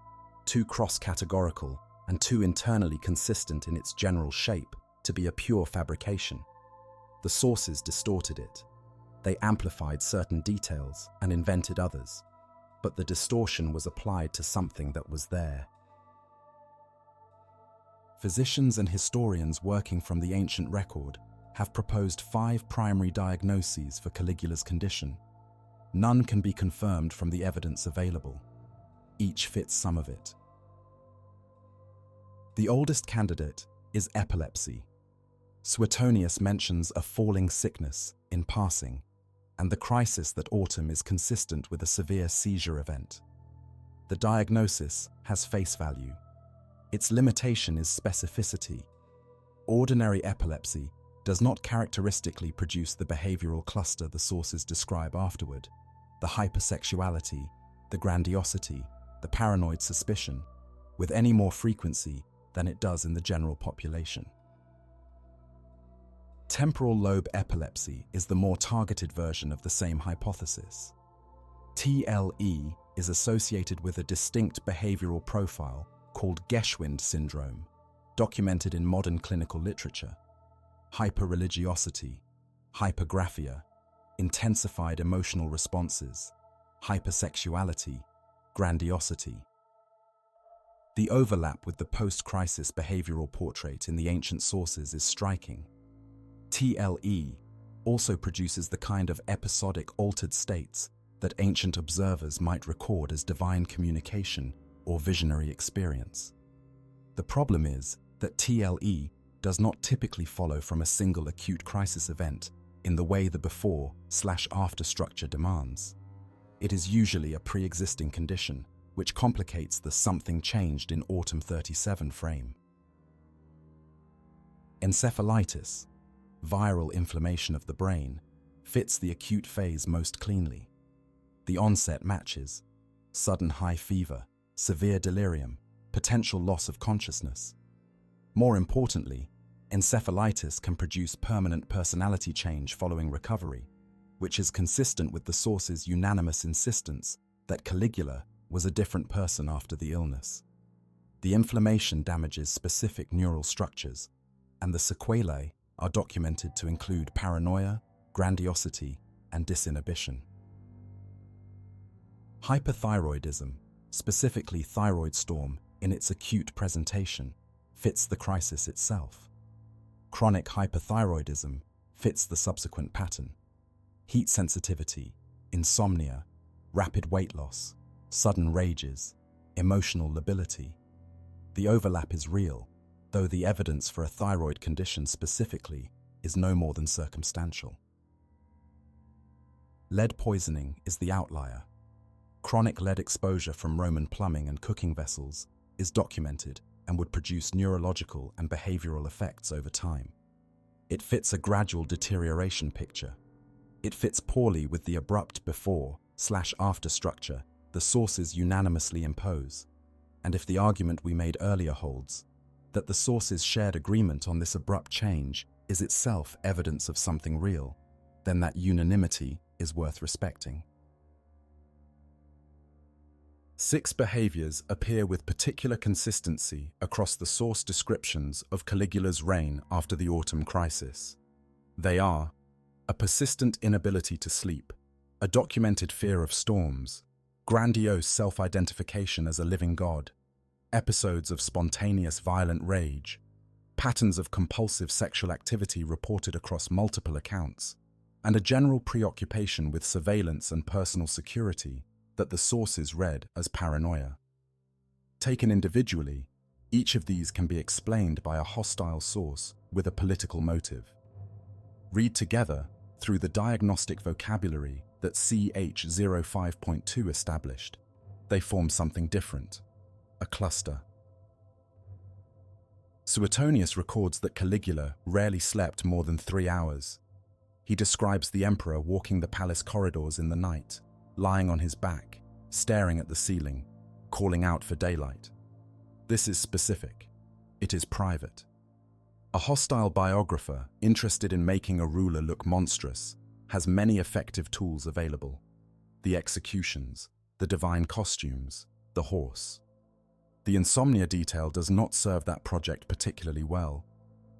too cross-categorical, and too internally consistent in its general shape to be a pure fabrication. The sources distorted it. They amplified certain details and invented others, but the distortion was applied to something that was there. Physicians and historians working from the ancient record have proposed 5 primary diagnoses for Caligula's condition. None can be confirmed from the evidence available. Each fits some of it. The oldest candidate is epilepsy. Suetonius mentions a falling sickness in passing, and the crisis that autumn is consistent with a severe seizure event. The diagnosis has face value. Its limitation is specificity. Ordinary epilepsy does not characteristically produce the behavioral cluster the sources describe afterward: the hypersexuality, the grandiosity, the paranoid suspicion, with any more frequency than it does in the general population. Temporal lobe epilepsy is the more targeted version of the same hypothesis. TLE is associated with a distinct behavioral profile called Geschwind syndrome, documented in modern clinical literature. Hyperreligiosity, hypergraphia, intensified emotional responses, hypersexuality, grandiosity. The overlap with the post-crisis behavioral portrait in the ancient sources is striking. TLE also produces the kind of episodic altered states that ancient observers might record as divine communication or visionary experience. The problem is that TLE does not typically follow from a single acute crisis event in the way the before/after structure demands. It is usually a pre-existing condition, which complicates the something changed in autumn 37 frame. Encephalitis, viral inflammation of the brain, fits the acute phase most cleanly. The onset matches sudden high fever, severe delirium, potential loss of consciousness. More importantly, encephalitis can produce permanent personality change following recovery, which is consistent with the source's unanimous insistence that Caligula was a different person after the illness. The inflammation damages specific neural structures, and the sequelae are documented to include paranoia, grandiosity, and disinhibition. Hyperthyroidism, specifically thyroid storm in its acute presentation, fits the crisis itself. Chronic hyperthyroidism fits the subsequent pattern. Heat sensitivity, insomnia, rapid weight loss, sudden rages, emotional lability. The overlap is real, though the evidence for a thyroid condition specifically is no more than circumstantial. Lead poisoning is the outlier. Chronic lead exposure from Roman plumbing and cooking vessels is documented and would produce neurological and behavioral effects over time. It fits a gradual deterioration picture. It fits poorly with the abrupt before/after structure the sources unanimously impose. And if the argument we made earlier holds, that the sources' shared agreement on this abrupt change is itself evidence of something real, then that unanimity is worth respecting. 6 behaviors appear with particular consistency across the source descriptions of Caligula's reign after the autumn crisis. They are a persistent inability to sleep, a documented fear of storms, grandiose self-identification as a living god, episodes of spontaneous violent rage, patterns of compulsive sexual activity reported across multiple accounts, and a general preoccupation with surveillance and personal security that the sources read as paranoia. Taken individually, each of these can be explained by a hostile source with a political motive. Read together through the diagnostic vocabulary that CH05.2 established. They form something different, a cluster. Suetonius records that Caligula rarely slept more than 3 hours. He describes the emperor walking the palace corridors in the night, lying on his back, staring at the ceiling, calling out for daylight. This is specific. It is private. A hostile biographer interested in making a ruler look monstrous has many effective tools available: the executions, the divine costumes, the horse. The insomnia detail does not serve that project particularly well.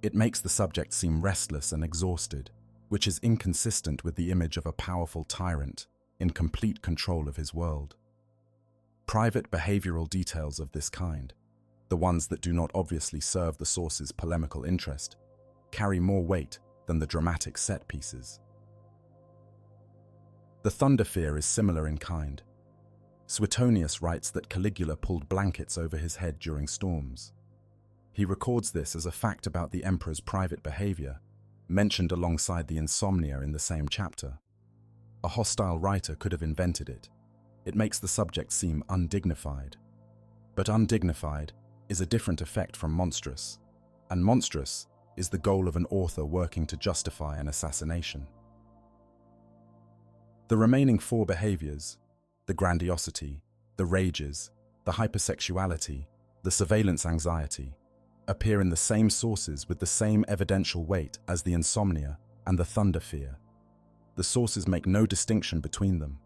It makes the subject seem restless and exhausted, which is inconsistent with the image of a powerful tyrant in complete control of his world. Private behavioral details of this kind, the ones that do not obviously serve the source's polemical interest, carry more weight than the dramatic set pieces. The thunder fear is similar in kind. Suetonius writes that Caligula pulled blankets over his head during storms. He records this as a fact about the emperor's private behavior, mentioned alongside the insomnia in the same chapter. A hostile writer could have invented it. It makes the subject seem undignified. But undignified is a different effect from monstrous, and monstrous is the goal of an author working to justify an assassination. The remaining 4 behaviors, the grandiosity, the rages, the hypersexuality, the surveillance anxiety, appear in the same sources with the same evidential weight as the insomnia and the thunder fear. The sources make no distinction between them.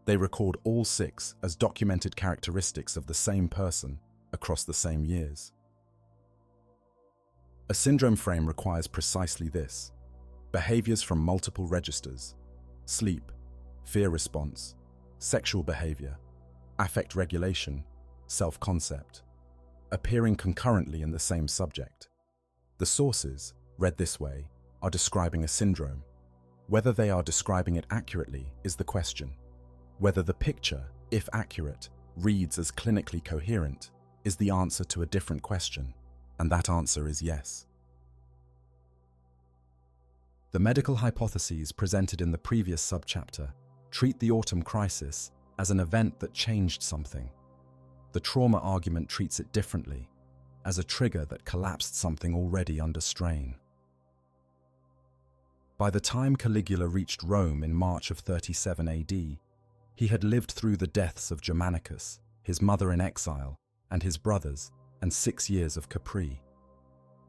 They record all 6 as documented characteristics of the same person across the same years. A syndrome frame requires precisely this: behaviors from multiple registers, sleep, fear response, sexual behavior, affect regulation, self-concept, appearing concurrently in the same subject. The sources, read this way, are describing a syndrome. Whether they are describing it accurately is the question. Whether the picture, if accurate, reads as clinically coherent is the answer to a different question, and that answer is yes. The medical hypotheses presented in the previous subchapter treat the autumn crisis as an event that changed something. The trauma argument treats it differently, as a trigger that collapsed something already under strain. By the time Caligula reached Rome in March of 37 AD, he had lived through the deaths of Germanicus, his mother in exile, and his brothers, and 6 years of Capri.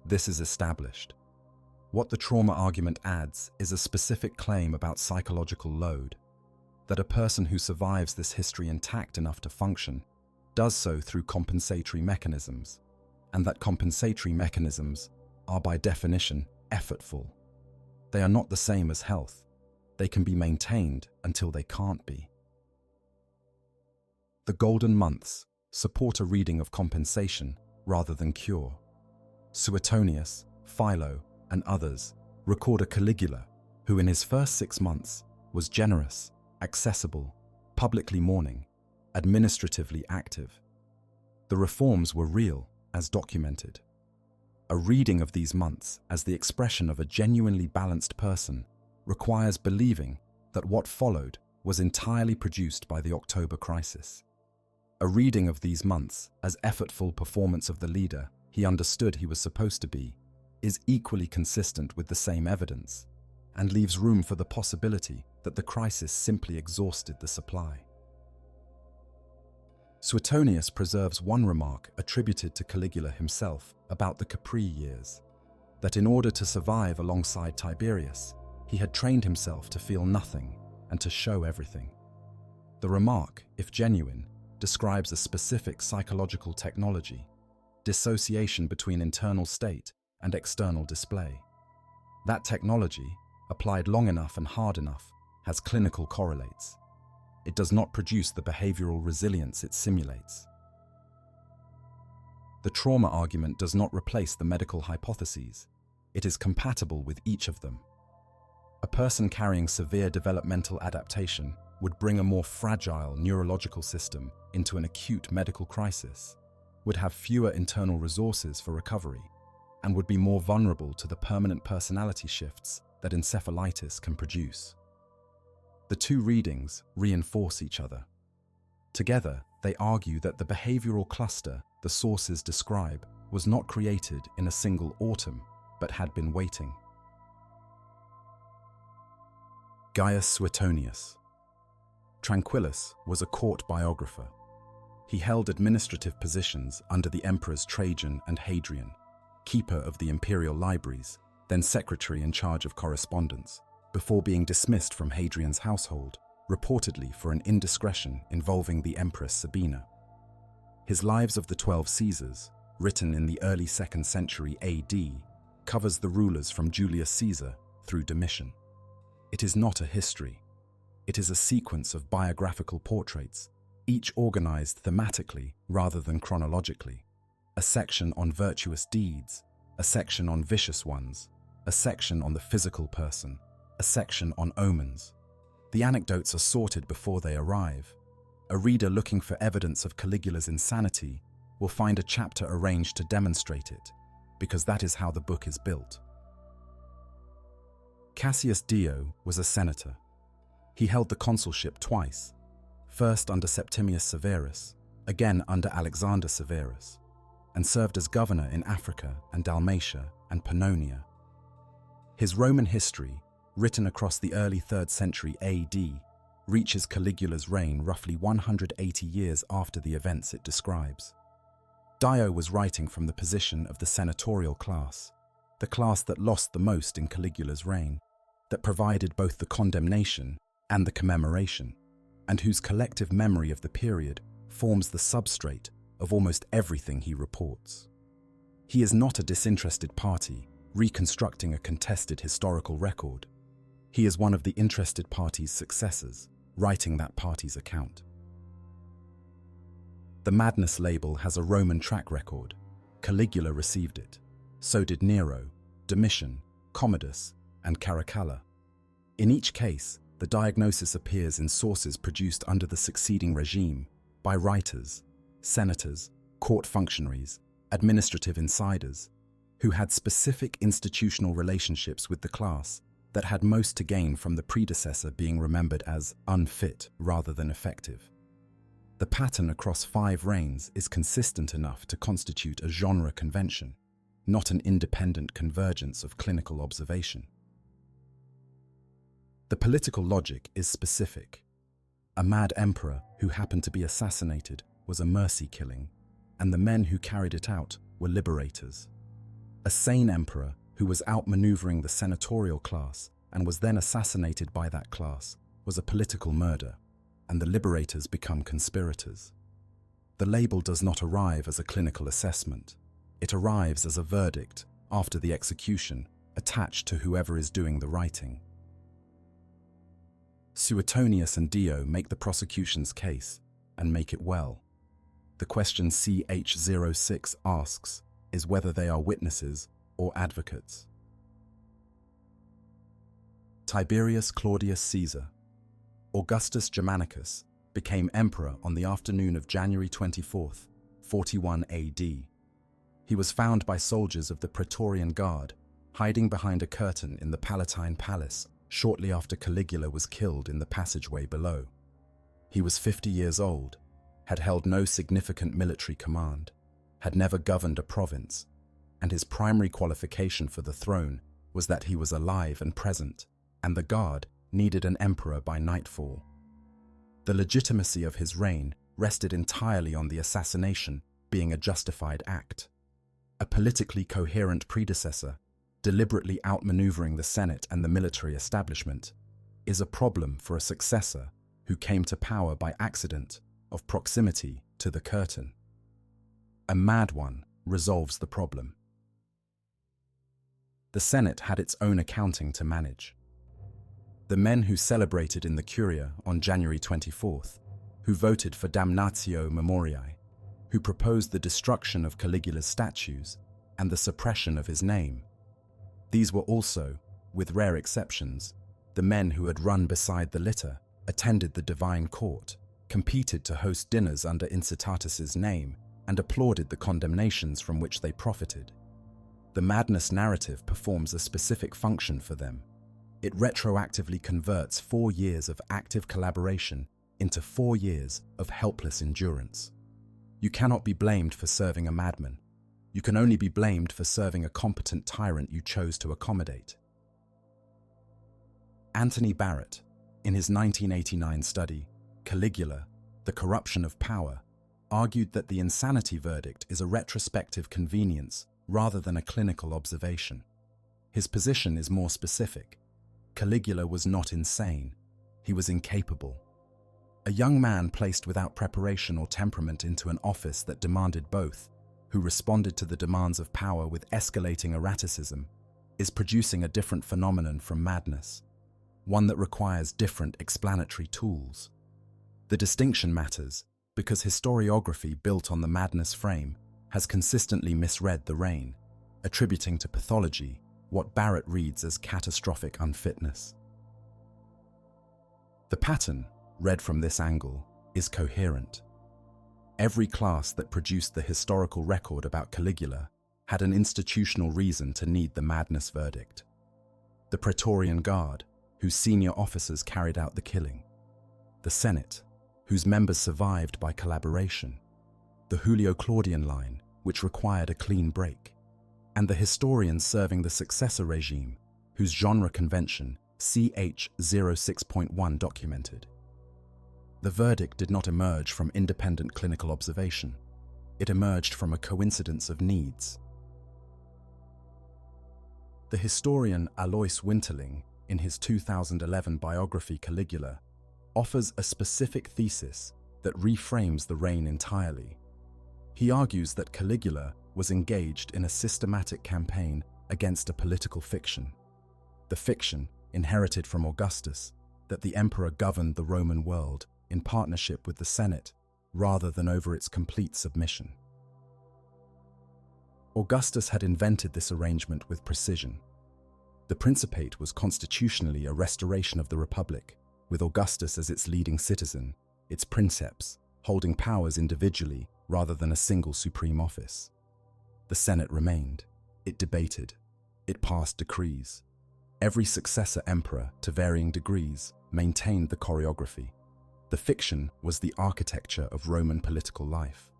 This is established. What the trauma argument adds is a specific claim about psychological load, that a person who survives this history intact enough to function does so through compensatory mechanisms, and that compensatory mechanisms are by definition effortful. They are not the same as health. They can be maintained until they can't be. The golden months support a reading of compensation rather than cure. Suetonius, Philo, and others record a Caligula who in his first 6 months was generous, accessible, publicly mourning, administratively active. The reforms were real, as documented. A reading of these months as the expression of a genuinely balanced person requires believing that what followed was entirely produced by the October crisis. A reading of these months as effortful performance of the leader he understood he was supposed to be is equally consistent with the same evidence, and leaves room for the possibility that the crisis simply exhausted the supply. Suetonius preserves one remark attributed to Caligula himself about the Capri years, that in order to survive alongside Tiberius, he had trained himself to feel nothing and to show everything. The remark, if genuine, describes a specific psychological technology, dissociation between internal state and external display. That technology, applied long enough and hard enough, has clinical correlates. It does not produce the behavioral resilience it simulates. The trauma argument does not replace the medical hypotheses. It is compatible with each of them. A person carrying severe developmental adaptation would bring a more fragile neurological system into an acute medical crisis, would have fewer internal resources for recovery, and would be more vulnerable to the permanent personality shifts that encephalitis can produce. The two readings reinforce each other. Together, they argue that the behavioral cluster the sources describe was not created in a single autumn, but had been waiting. Gaius Suetonius. Tranquillus was a court biographer. He held administrative positions under the emperors Trajan and Hadrian, keeper of the imperial libraries, then secretary in charge of correspondence, before being dismissed from Hadrian's household, reportedly for an indiscretion involving the Empress Sabina. His Lives of the 12 Caesars, written in the early 2nd century AD, covers the rulers from Julius Caesar through Domitian. It is not a history. It is a sequence of biographical portraits, each organized thematically rather than chronologically. A section on virtuous deeds, a section on vicious ones, a section on the physical person, a section on omens. The anecdotes are sorted before they arrive. A reader looking for evidence of Caligula's insanity will find a chapter arranged to demonstrate it, because that is how the book is built. Cassius Dio was a senator. He held the consulship twice, first under Septimius Severus, again under Alexander Severus, and served as governor in Africa and Dalmatia and Pannonia. His Roman history, written across the early 3rd century AD, reaches Caligula's reign roughly 180 years after the events it describes. Dio was writing from the position of the senatorial class, the class that lost the most in Caligula's reign, that provided both the condemnation and the commemoration, and whose collective memory of the period forms the substrate of almost everything he reports. He is not a disinterested party reconstructing a contested historical record. He is one of the interested party's successors, writing that party's account. The Madness label has a Roman track record. Caligula received it. So did Nero, Domitian, Commodus, and Caracalla. In each case, the diagnosis appears in sources produced under the succeeding regime by writers, senators, court functionaries, administrative insiders, who had specific institutional relationships with the class that had most to gain from the predecessor being remembered as unfit rather than effective. The pattern across 5 reigns is consistent enough to constitute a genre convention, not an independent convergence of clinical observation. The political logic is specific. A mad emperor who happened to be assassinated was a mercy killing, and the men who carried it out were liberators. A sane emperor who was outmaneuvering the senatorial class and was then assassinated by that class was a political murder, and the liberators become conspirators. The label does not arrive as a clinical assessment. It arrives as a verdict after the execution, attached to whoever is doing the writing. Suetonius and Dio make the prosecution's case, and make it well. The question CH06 asks is whether they are witnesses or advocates. Tiberius Claudius Caesar. Augustus Germanicus became emperor on the afternoon of January 24th, 41 AD. He was found by soldiers of the Praetorian Guard, hiding behind a curtain in the Palatine Palace shortly after Caligula was killed in the passageway below. He was 50 years old, had held no significant military command, had never governed a province, and his primary qualification for the throne was that he was alive and present, and the Guard needed an emperor by nightfall. The legitimacy of his reign rested entirely on the assassination being a justified act. A politically coherent predecessor, deliberately outmaneuvering the Senate and the military establishment, is a problem for a successor who came to power by accident of proximity to the curtain. A mad one resolves the problem. The Senate had its own accounting to manage. The men who celebrated in the Curia on January 24th, who voted for damnatio memoriae, who proposed the destruction of Caligula's statues and the suppression of his name. These were also, with rare exceptions, the men who had run beside the litter, attended the divine court, competed to host dinners under Incitatus's name, and applauded the condemnations from which they profited. The madness narrative performs a specific function for them. It retroactively converts 4 years of active collaboration into 4 years of helpless endurance. You cannot be blamed for serving a madman. You can only be blamed for serving a competent tyrant you chose to accommodate. Anthony Barrett, in his 1989 study, Caligula, The Corruption of Power, argued that the insanity verdict is a retrospective convenience rather than a clinical observation. His position is more specific. Caligula was not insane. He was incapable. A young man placed without preparation or temperament into an office that demanded both, who responded to the demands of power with escalating erraticism, is producing a different phenomenon from madness, one that requires different explanatory tools. The distinction matters because historiography built on the madness frame has consistently misread the reign, attributing to pathology what Barrett reads as catastrophic unfitness. The pattern, read from this angle, is coherent. Every class that produced the historical record about Caligula had an institutional reason to need the madness verdict. The Praetorian Guard, whose senior officers carried out the killing. The Senate, whose members survived by collaboration. The Julio-Claudian line, which required a clean break. And the historians serving the successor regime, whose genre convention CH06.1 documented. The verdict did not emerge from independent clinical observation. it emerged from a coincidence of needs. The historian Aloys Winterling, in his 2011 biography Caligula, offers a specific thesis that reframes the reign entirely. He argues that Caligula was engaged in a systematic campaign against a political fiction. The fiction, inherited from Augustus, that the emperor governed the Roman world in partnership with the Senate rather than over its complete submission. Augustus had invented this arrangement with precision. The Principate was constitutionally a restoration of the Republic, with Augustus as its leading citizen, its princeps holding powers individually rather than a single supreme office. The Senate remained. It debated. It passed decrees. Every successor emperor, to varying degrees, maintained the choreography. The fiction was the architecture of Roman political life.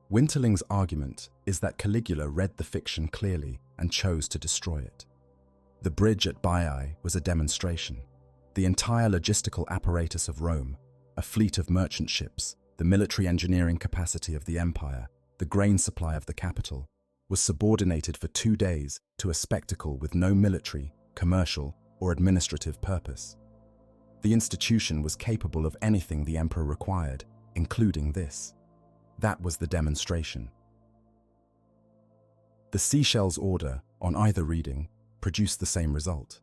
Winterling's argument is that Caligula read the fiction clearly and chose to destroy it. The bridge at Baiae was a demonstration. The entire logistical apparatus of Rome, a fleet of merchant ships, the military engineering capacity of the empire, the grain supply of the capital, was subordinated for 2 days to a spectacle with no military, commercial, or administrative purpose. The institution was capable of anything the emperor required, including this. That was the demonstration. The seashells order, on either reading, produced the same result.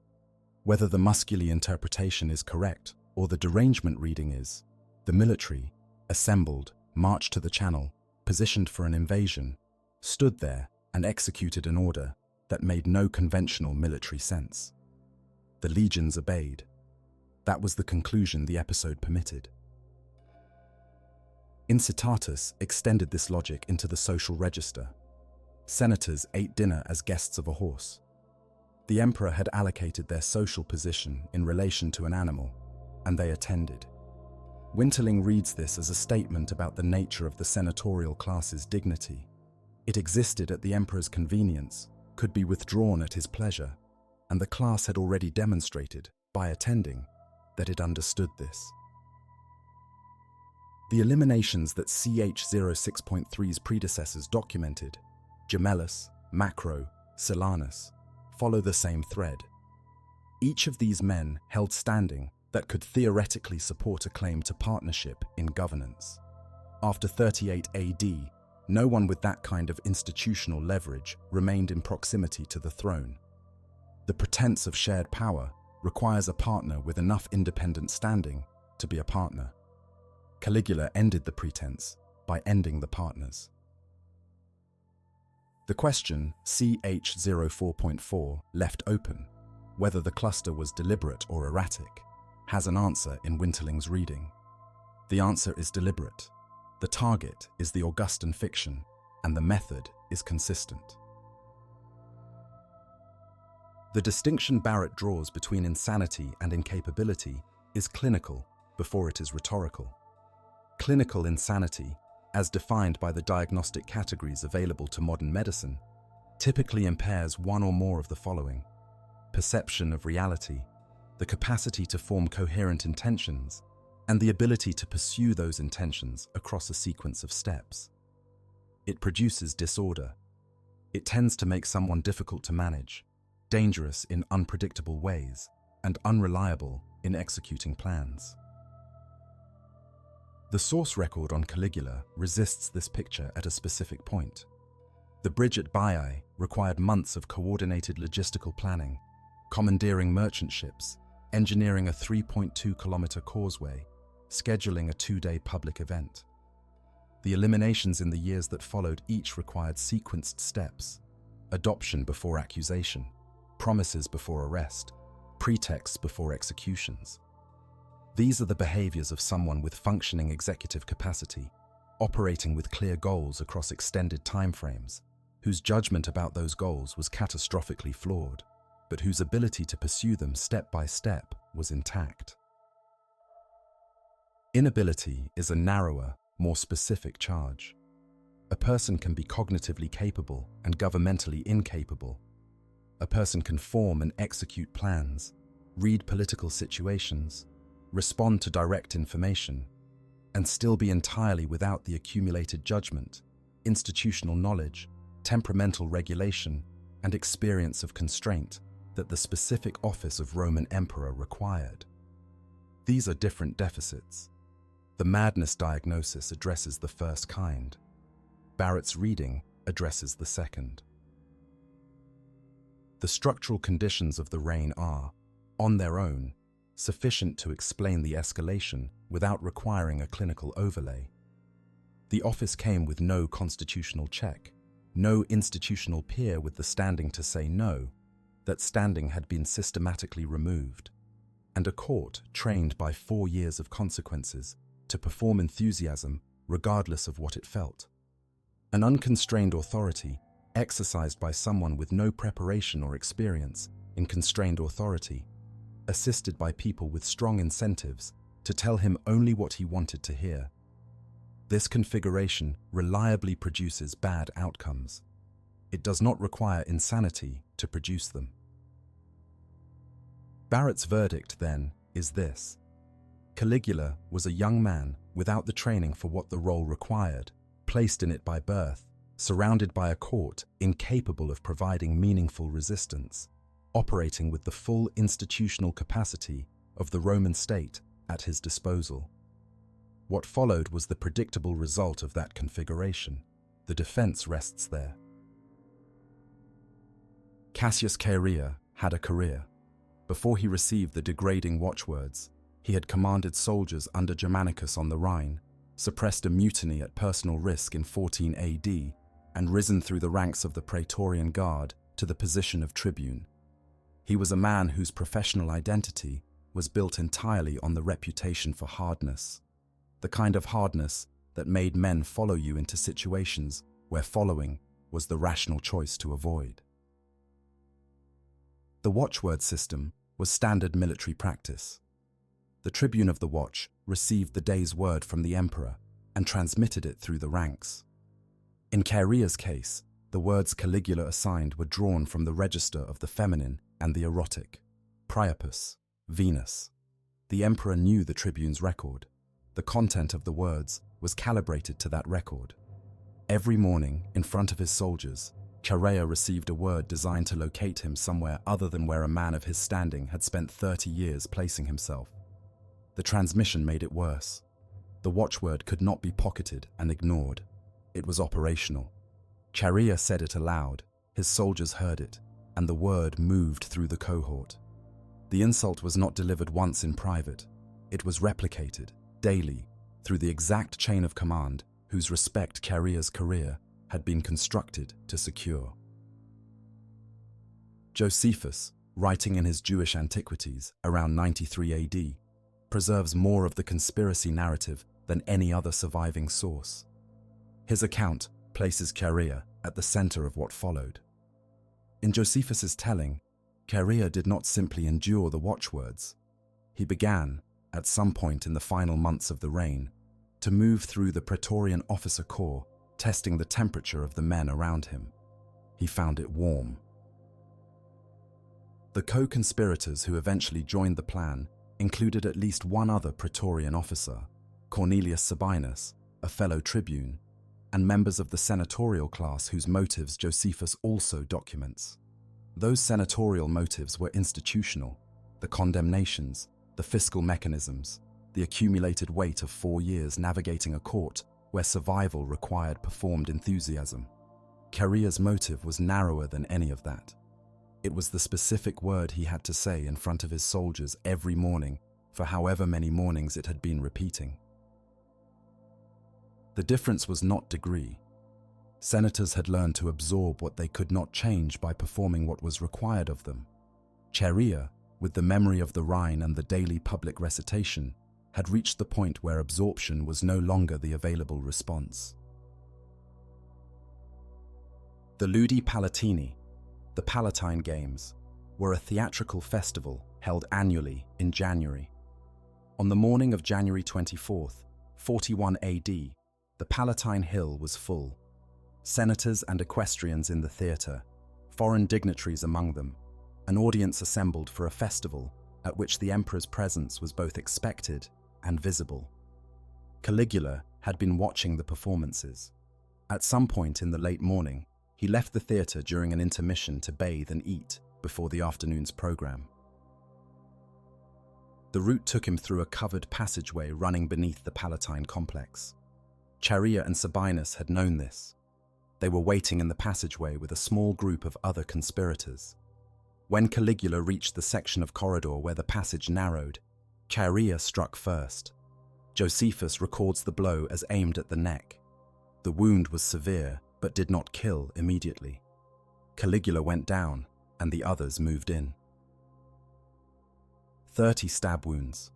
Whether the muscular interpretation is correct or the derangement reading is, the military, assembled, marched to the channel, positioned for an invasion, stood there and executed an order that made no conventional military sense. The legions obeyed. That was the conclusion the episode permitted. Incitatus extended this logic into the social register. Senators ate dinner as guests of a horse. The emperor had allocated their social position in relation to an animal, and they attended. Winterling reads this as a statement about the nature of the senatorial class's dignity. It existed at the emperor's convenience, could be withdrawn at his pleasure, and the class had already demonstrated, by attending, that it understood this. The eliminations that CH06.3's predecessors documented, Gemellus, Macro, Silanus, follow the same thread. Each of these men held standing that could theoretically support a claim to partnership in governance. After 38 AD, no one with that kind of institutional leverage remained in proximity to the throne. The pretense of shared power requires a partner with enough independent standing to be a partner. Caligula ended the pretense by ending the partners. The question CH04.4 left open, whether the cluster was deliberate or erratic, has an answer in Winterling's reading. The answer is deliberate. The target is the Augustan fiction, and the method is consistent. The distinction Barrett draws between insanity and incapability is clinical before it is rhetorical. Clinical insanity, as defined by the diagnostic categories available to modern medicine, typically impairs one or more of the following: perception of reality, the capacity to form coherent intentions, and the ability to pursue those intentions across a sequence of steps. It produces disorder. It tends to make someone difficult to manage, dangerous in unpredictable ways, and unreliable in executing plans. The source record on Caligula resists this picture at a specific point. The bridge at Baiae required months of coordinated logistical planning, commandeering merchant ships, engineering a 3.2-kilometer causeway, scheduling a 2-day public event. The eliminations in the years that followed each required sequenced steps: adoption before accusation, promises before arrest, pretexts before executions. These are the behaviors of someone with functioning executive capacity, operating with clear goals across extended timeframes, whose judgment about those goals was catastrophically flawed, but whose ability to pursue them step by step was intact. Inability is a narrower, more specific charge. A person can be cognitively capable and governmentally incapable. A person can form and execute plans, read political situations, respond to direct information, and still be entirely without the accumulated judgment, institutional knowledge, temperamental regulation, and experience of constraint that the specific office of Roman emperor required. These are different deficits. The madness diagnosis addresses the first kind. Barrett's reading addresses the second. The structural conditions of the reign are, on their own, sufficient to explain the escalation without requiring a clinical overlay. The office came with no constitutional check, no institutional peer with the standing to say no, that standing had been systematically removed, and a court trained by 4 years of consequences to perform enthusiasm regardless of what it felt. An unconstrained authority exercised by someone with no preparation or experience in constrained authority, assisted by people with strong incentives to tell him only what he wanted to hear. This configuration reliably produces bad outcomes. It does not require insanity to produce them. Barrett's verdict, then, is this. Caligula was a young man without the training for what the role required, placed in it by birth, surrounded by a court incapable of providing meaningful resistance, operating with the full institutional capacity of the Roman state at his disposal. What followed was the predictable result of that configuration. The defense rests there. Cassius Chaerea had a career. Before he received the degrading watchwords, he had commanded soldiers under Germanicus on the Rhine, suppressed a mutiny at personal risk in 14 AD, and risen through the ranks of the Praetorian Guard to the position of tribune. He was a man whose professional identity was built entirely on the reputation for hardness, the kind of hardness that made men follow you into situations where following was the rational choice to avoid. The watchword system was standard military practice. The tribune of the watch received the day's word from the emperor and transmitted it through the ranks. In Chaerea's case, the words Caligula assigned were drawn from the register of the feminine and the erotic, Priapus, Venus. The emperor knew the tribune's record. The content of the words was calibrated to that record. Every morning, in front of his soldiers, Chaerea received a word designed to locate him somewhere other than where a man of his standing had spent 30 years placing himself. The transmission made it worse. The watchword could not be pocketed and ignored. It was operational. Chaerea said it aloud, his soldiers heard it, and the word moved through the cohort. The insult was not delivered once in private. It was replicated, daily, through the exact chain of command whose respect Chaerea's career had been constructed to secure. Josephus, writing in his Jewish Antiquities around 93 AD, preserves more of the conspiracy narrative than any other surviving source. His account places Chaerea at the center of what followed. In Josephus's telling, Chaerea did not simply endure the watchwords. He began, at some point in the final months of the reign, to move through the Praetorian officer corps, testing the temperature of the men around him. He found it warm. The co-conspirators who eventually joined the plan included at least one other Praetorian officer, Cornelius Sabinus, a fellow tribune, and members of the senatorial class whose motives Josephus also documents. Those senatorial motives were institutional: the condemnations, the fiscal mechanisms, the accumulated weight of 4 years navigating a court where survival required performed enthusiasm. Chaerea's motive was narrower than any of that. It was the specific word he had to say in front of his soldiers every morning for however many mornings it had been repeating. The difference was not degree. Senators had learned to absorb what they could not change by performing what was required of them. Chaerea, with the memory of the Rhine and the daily public recitation, had reached the point where absorption was no longer the available response. The Ludi Palatini, the Palatine Games, were a theatrical festival held annually in January. On the morning of January 24th, 41 AD, the Palatine Hill was full. Senators and equestrians in the theatre, foreign dignitaries among them, an audience assembled for a festival at which the emperor's presence was both expected and visible. Caligula had been watching the performances. At some point in the late morning, he left the theatre during an intermission to bathe and eat before the afternoon's program. The route took him through a covered passageway running beneath the Palatine complex. Chaerea and Sabinus had known this. They were waiting in the passageway with a small group of other conspirators. When Caligula reached the section of corridor where the passage narrowed, Chaerea struck first. Josephus records the blow as aimed at the neck. The wound was severe, but did not kill immediately. Caligula went down, and the others moved in. 30 stab wounds.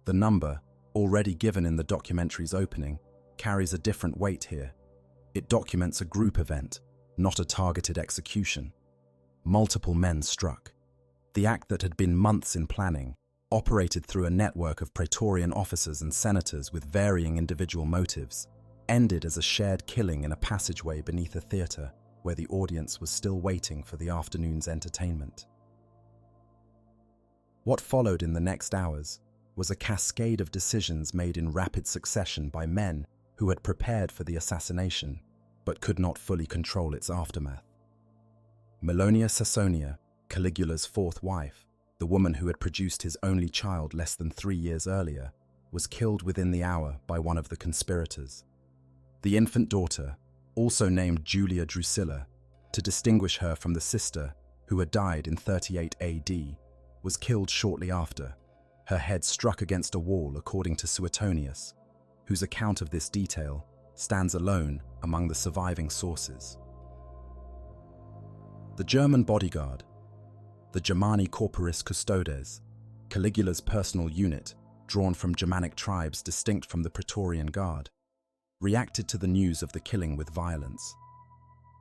The number, already given in the documentary's opening, carries a different weight here. It documents a group event, not a targeted execution. Multiple men struck. The act that had been months in planning, operated through a network of praetorian officers and senators with varying individual motives, ended as a shared killing in a passageway beneath a theatre where the audience was still waiting for the afternoon's entertainment. What followed in the next hours was a cascade of decisions made in rapid succession by men who had prepared for the assassination but could not fully control its aftermath. Melonia Sasonia, Caligula's fourth wife, the woman who had produced his only child less than 3 years earlier, was killed within the hour by one of the conspirators. The infant daughter, also named Julia Drusilla, to distinguish her from the sister who had died in 38 AD, was killed shortly after, her head struck against a wall according to Suetonius, whose account of this detail stands alone among the surviving sources. The German bodyguard, the Germani Corporis Custodes, Caligula's personal unit, drawn from Germanic tribes distinct from the Praetorian Guard, reacted to the news of the killing with violence.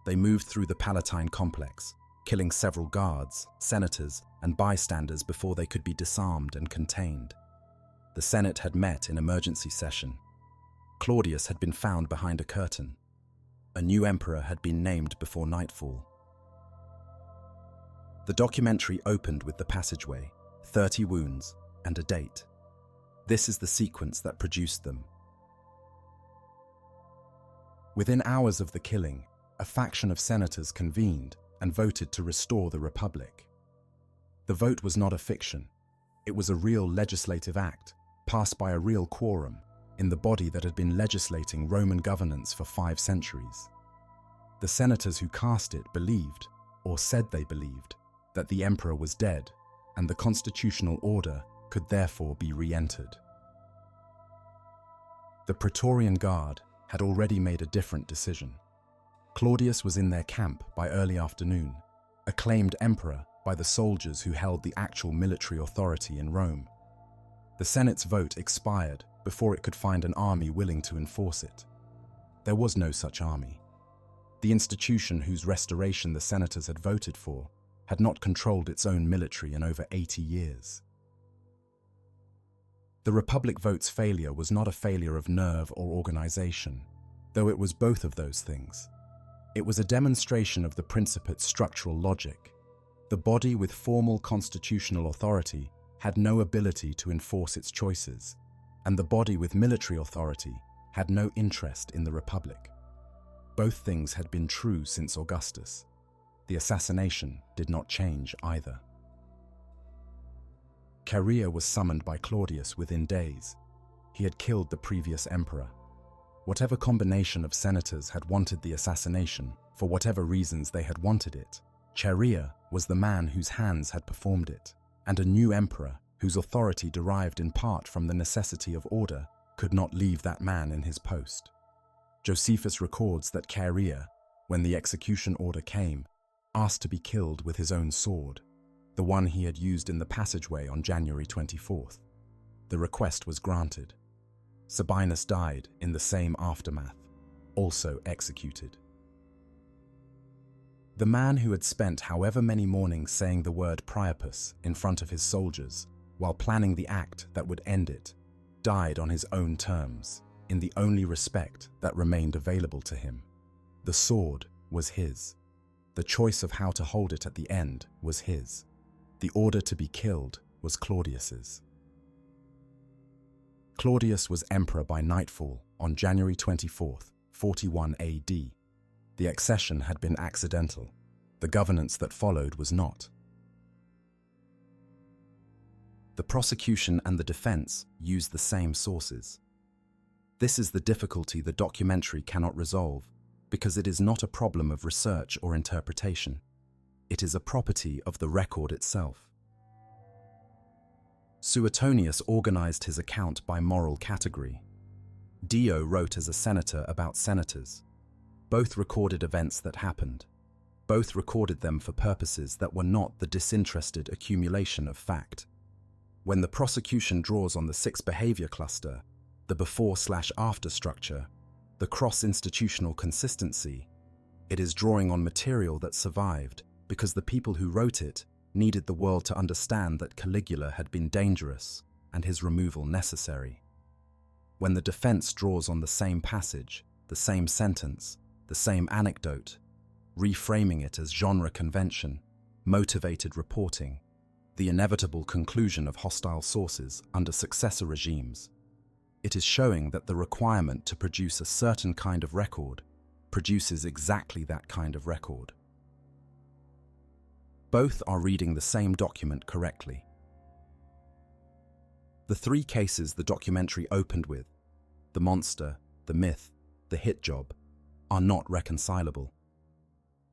They moved through the Palatine complex, killing several guards, senators, and bystanders before they could be disarmed and contained. The Senate had met in emergency session. Claudius had been found behind a curtain. A new emperor had been named before nightfall. The documentary opened with the passageway, 30 wounds, and a date. This is the sequence that produced them. Within hours of the killing, a faction of senators convened and voted to restore the Republic. The vote was not a fiction. It was a real legislative act, passed by a real quorum, in the body that had been legislating Roman governance for 5 centuries. The senators who cast it believed, or said they believed, that the emperor was dead, and the constitutional order could therefore be re-entered. The Praetorian Guard had already made a different decision. Claudius was in their camp by early afternoon, acclaimed emperor by the soldiers who held the actual military authority in Rome. The Senate's vote expired before it could find an army willing to enforce it. There was no such army. The institution whose restoration the senators had voted for had not controlled its own military in over 80 years. The Republic vote's failure was not a failure of nerve or organization, though it was both of those things. It was a demonstration of the Principate's structural logic. The body with formal constitutional authority had no ability to enforce its choices, and the body with military authority had no interest in the Republic. Both things had been true since Augustus. The assassination did not change either. Chaerea was summoned by Claudius within days. He had killed the previous emperor. Whatever combination of senators had wanted the assassination, for whatever reasons they had wanted it, Chaerea was the man whose hands had performed it, and a new emperor, whose authority derived in part from the necessity of order, could not leave that man in his post. Josephus records that Chaerea, when the execution order came, asked to be killed with his own sword, the one he had used in the passageway on January 24th. The request was granted. Sabinus died in the same aftermath, also executed. The man who had spent however many mornings saying the word Priapus in front of his soldiers while planning the act that would end it, died on his own terms, in the only respect that remained available to him. The sword was his. The choice of how to hold it at the end was his. The order to be killed was Claudius's. Claudius was emperor by nightfall on January 24th, 41 AD. The accession had been accidental. The governance that followed was not. The prosecution and the defense used the same sources. This is the difficulty the documentary cannot resolve, because it is not a problem of research or interpretation. It is a property of the record itself. Suetonius organized his account by moral category. Dio wrote as a senator about senators. Both recorded events that happened. Both recorded them for purposes that were not the disinterested accumulation of fact. When the prosecution draws on the six behavior cluster, the before/after structure, the cross-institutional consistency, it is drawing on material that survived because the people who wrote it needed the world to understand that Caligula had been dangerous and his removal necessary. When the defense draws on the same passage, the same sentence, the same anecdote, reframing it as genre convention, motivated reporting, the inevitable conclusion of hostile sources under successor regimes, it is showing that the requirement to produce a certain kind of record produces exactly that kind of record. Both are reading the same document correctly. The three cases the documentary opened with, the monster, the myth, the hit job, are not reconcilable.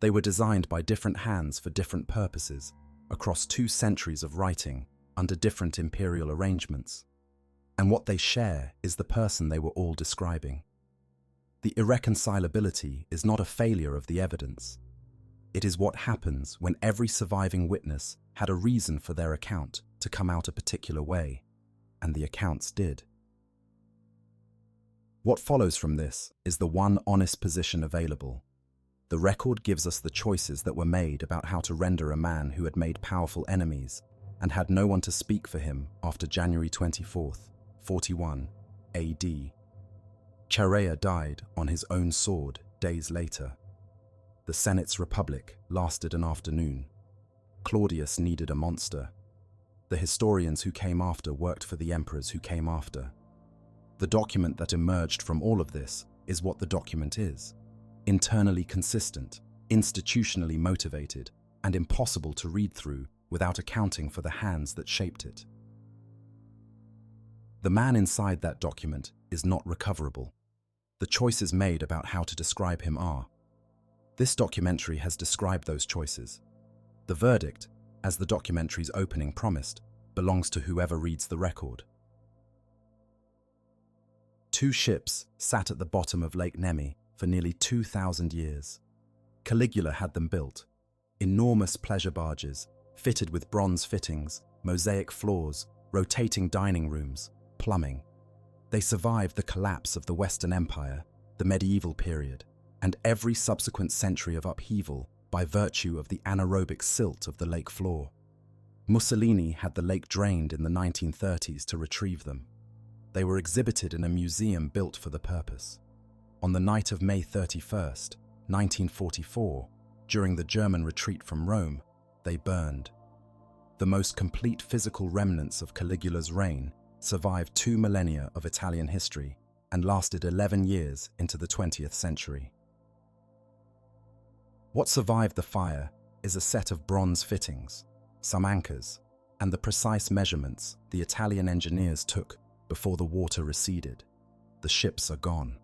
They were designed by different hands for different purposes, across 2 centuries of writing, under different imperial arrangements. And what they share is the person they were all describing. The irreconcilability is not a failure of the evidence. It is what happens when every surviving witness had a reason for their account to come out a particular way, and the accounts did. What follows from this is the one honest position available. The record gives us the choices that were made about how to render a man who had made powerful enemies and had no one to speak for him after January 24th, 41 AD. Chaerea died on his own sword days later. The Senate's republic lasted an afternoon. Claudius needed a monster. The historians who came after worked for the emperors who came after. The document that emerged from all of this is what the document is: internally consistent, institutionally motivated, and impossible to read through without accounting for the hands that shaped it. The man inside that document is not recoverable. The choices made about how to describe him are. This documentary has described those choices. The verdict, as the documentary's opening promised, belongs to whoever reads the record. 2 ships sat at the bottom of Lake Nemi for nearly 2,000 years. Caligula had them built. Enormous pleasure barges, fitted with bronze fittings, mosaic floors, rotating dining rooms, plumbing. They survived the collapse of the Western Empire, the medieval period, and every subsequent century of upheaval by virtue of the anaerobic silt of the lake floor. Mussolini had the lake drained in the 1930s to retrieve them. They were exhibited in a museum built for the purpose. On the night of May 31st, 1944, during the German retreat from Rome, they burned. The most complete physical remnants of Caligula's reign survived 2 millennia of Italian history and lasted 11 years into the 20th century. What survived the fire is a set of bronze fittings, some anchors, and the precise measurements the Italian engineers took before the water receded. The ships are gone.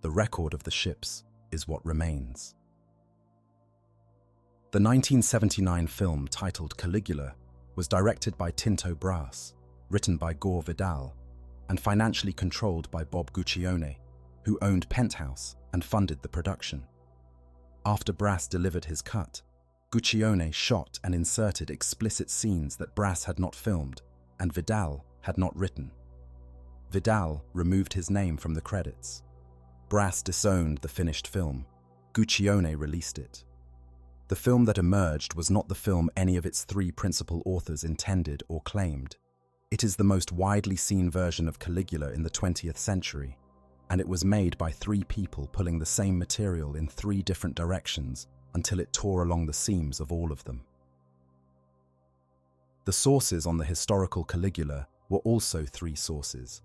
The record of the ships is what remains. The 1979 film titled Caligula was directed by Tinto Brass, written by Gore Vidal, and financially controlled by Bob Guccione, who owned Penthouse and funded the production. After Brass delivered his cut, Guccione shot and inserted explicit scenes that Brass had not filmed and Vidal had not written. Vidal removed his name from the credits. Brass disowned the finished film. Guccione released it. The film that emerged was not the film any of its 3 principal authors intended or claimed. It is the most widely seen version of Caligula in the 20th century, and it was made by 3 people pulling the same material in 3 different directions until it tore along the seams of all of them. The sources on the historical Caligula were also 3 sources.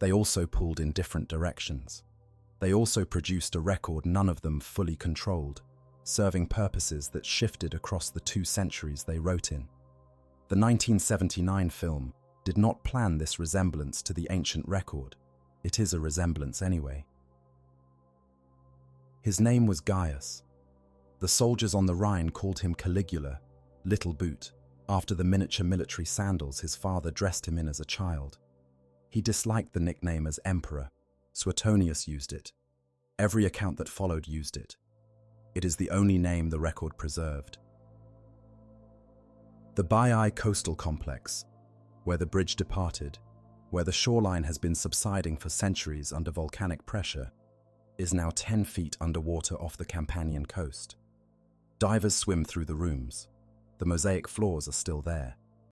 They also pulled in different directions. They also produced a record, none of them fully controlled, serving purposes that shifted across the 2 centuries they wrote in. The 1979 film did not plan this resemblance to the ancient record. It is a resemblance anyway. His name was Gaius. The soldiers on the Rhine called him Caligula, Little Boot, after the miniature military sandals his father dressed him in as a child. He disliked the nickname as emperor. Suetonius used it. Every account that followed used it. It is the only name the record preserved. The Baiae coastal complex, where the bridge departed, where the shoreline has been subsiding for centuries under volcanic pressure, is now 10 feet underwater off the Campanian coast. Divers swim through the rooms. The mosaic floors are still there.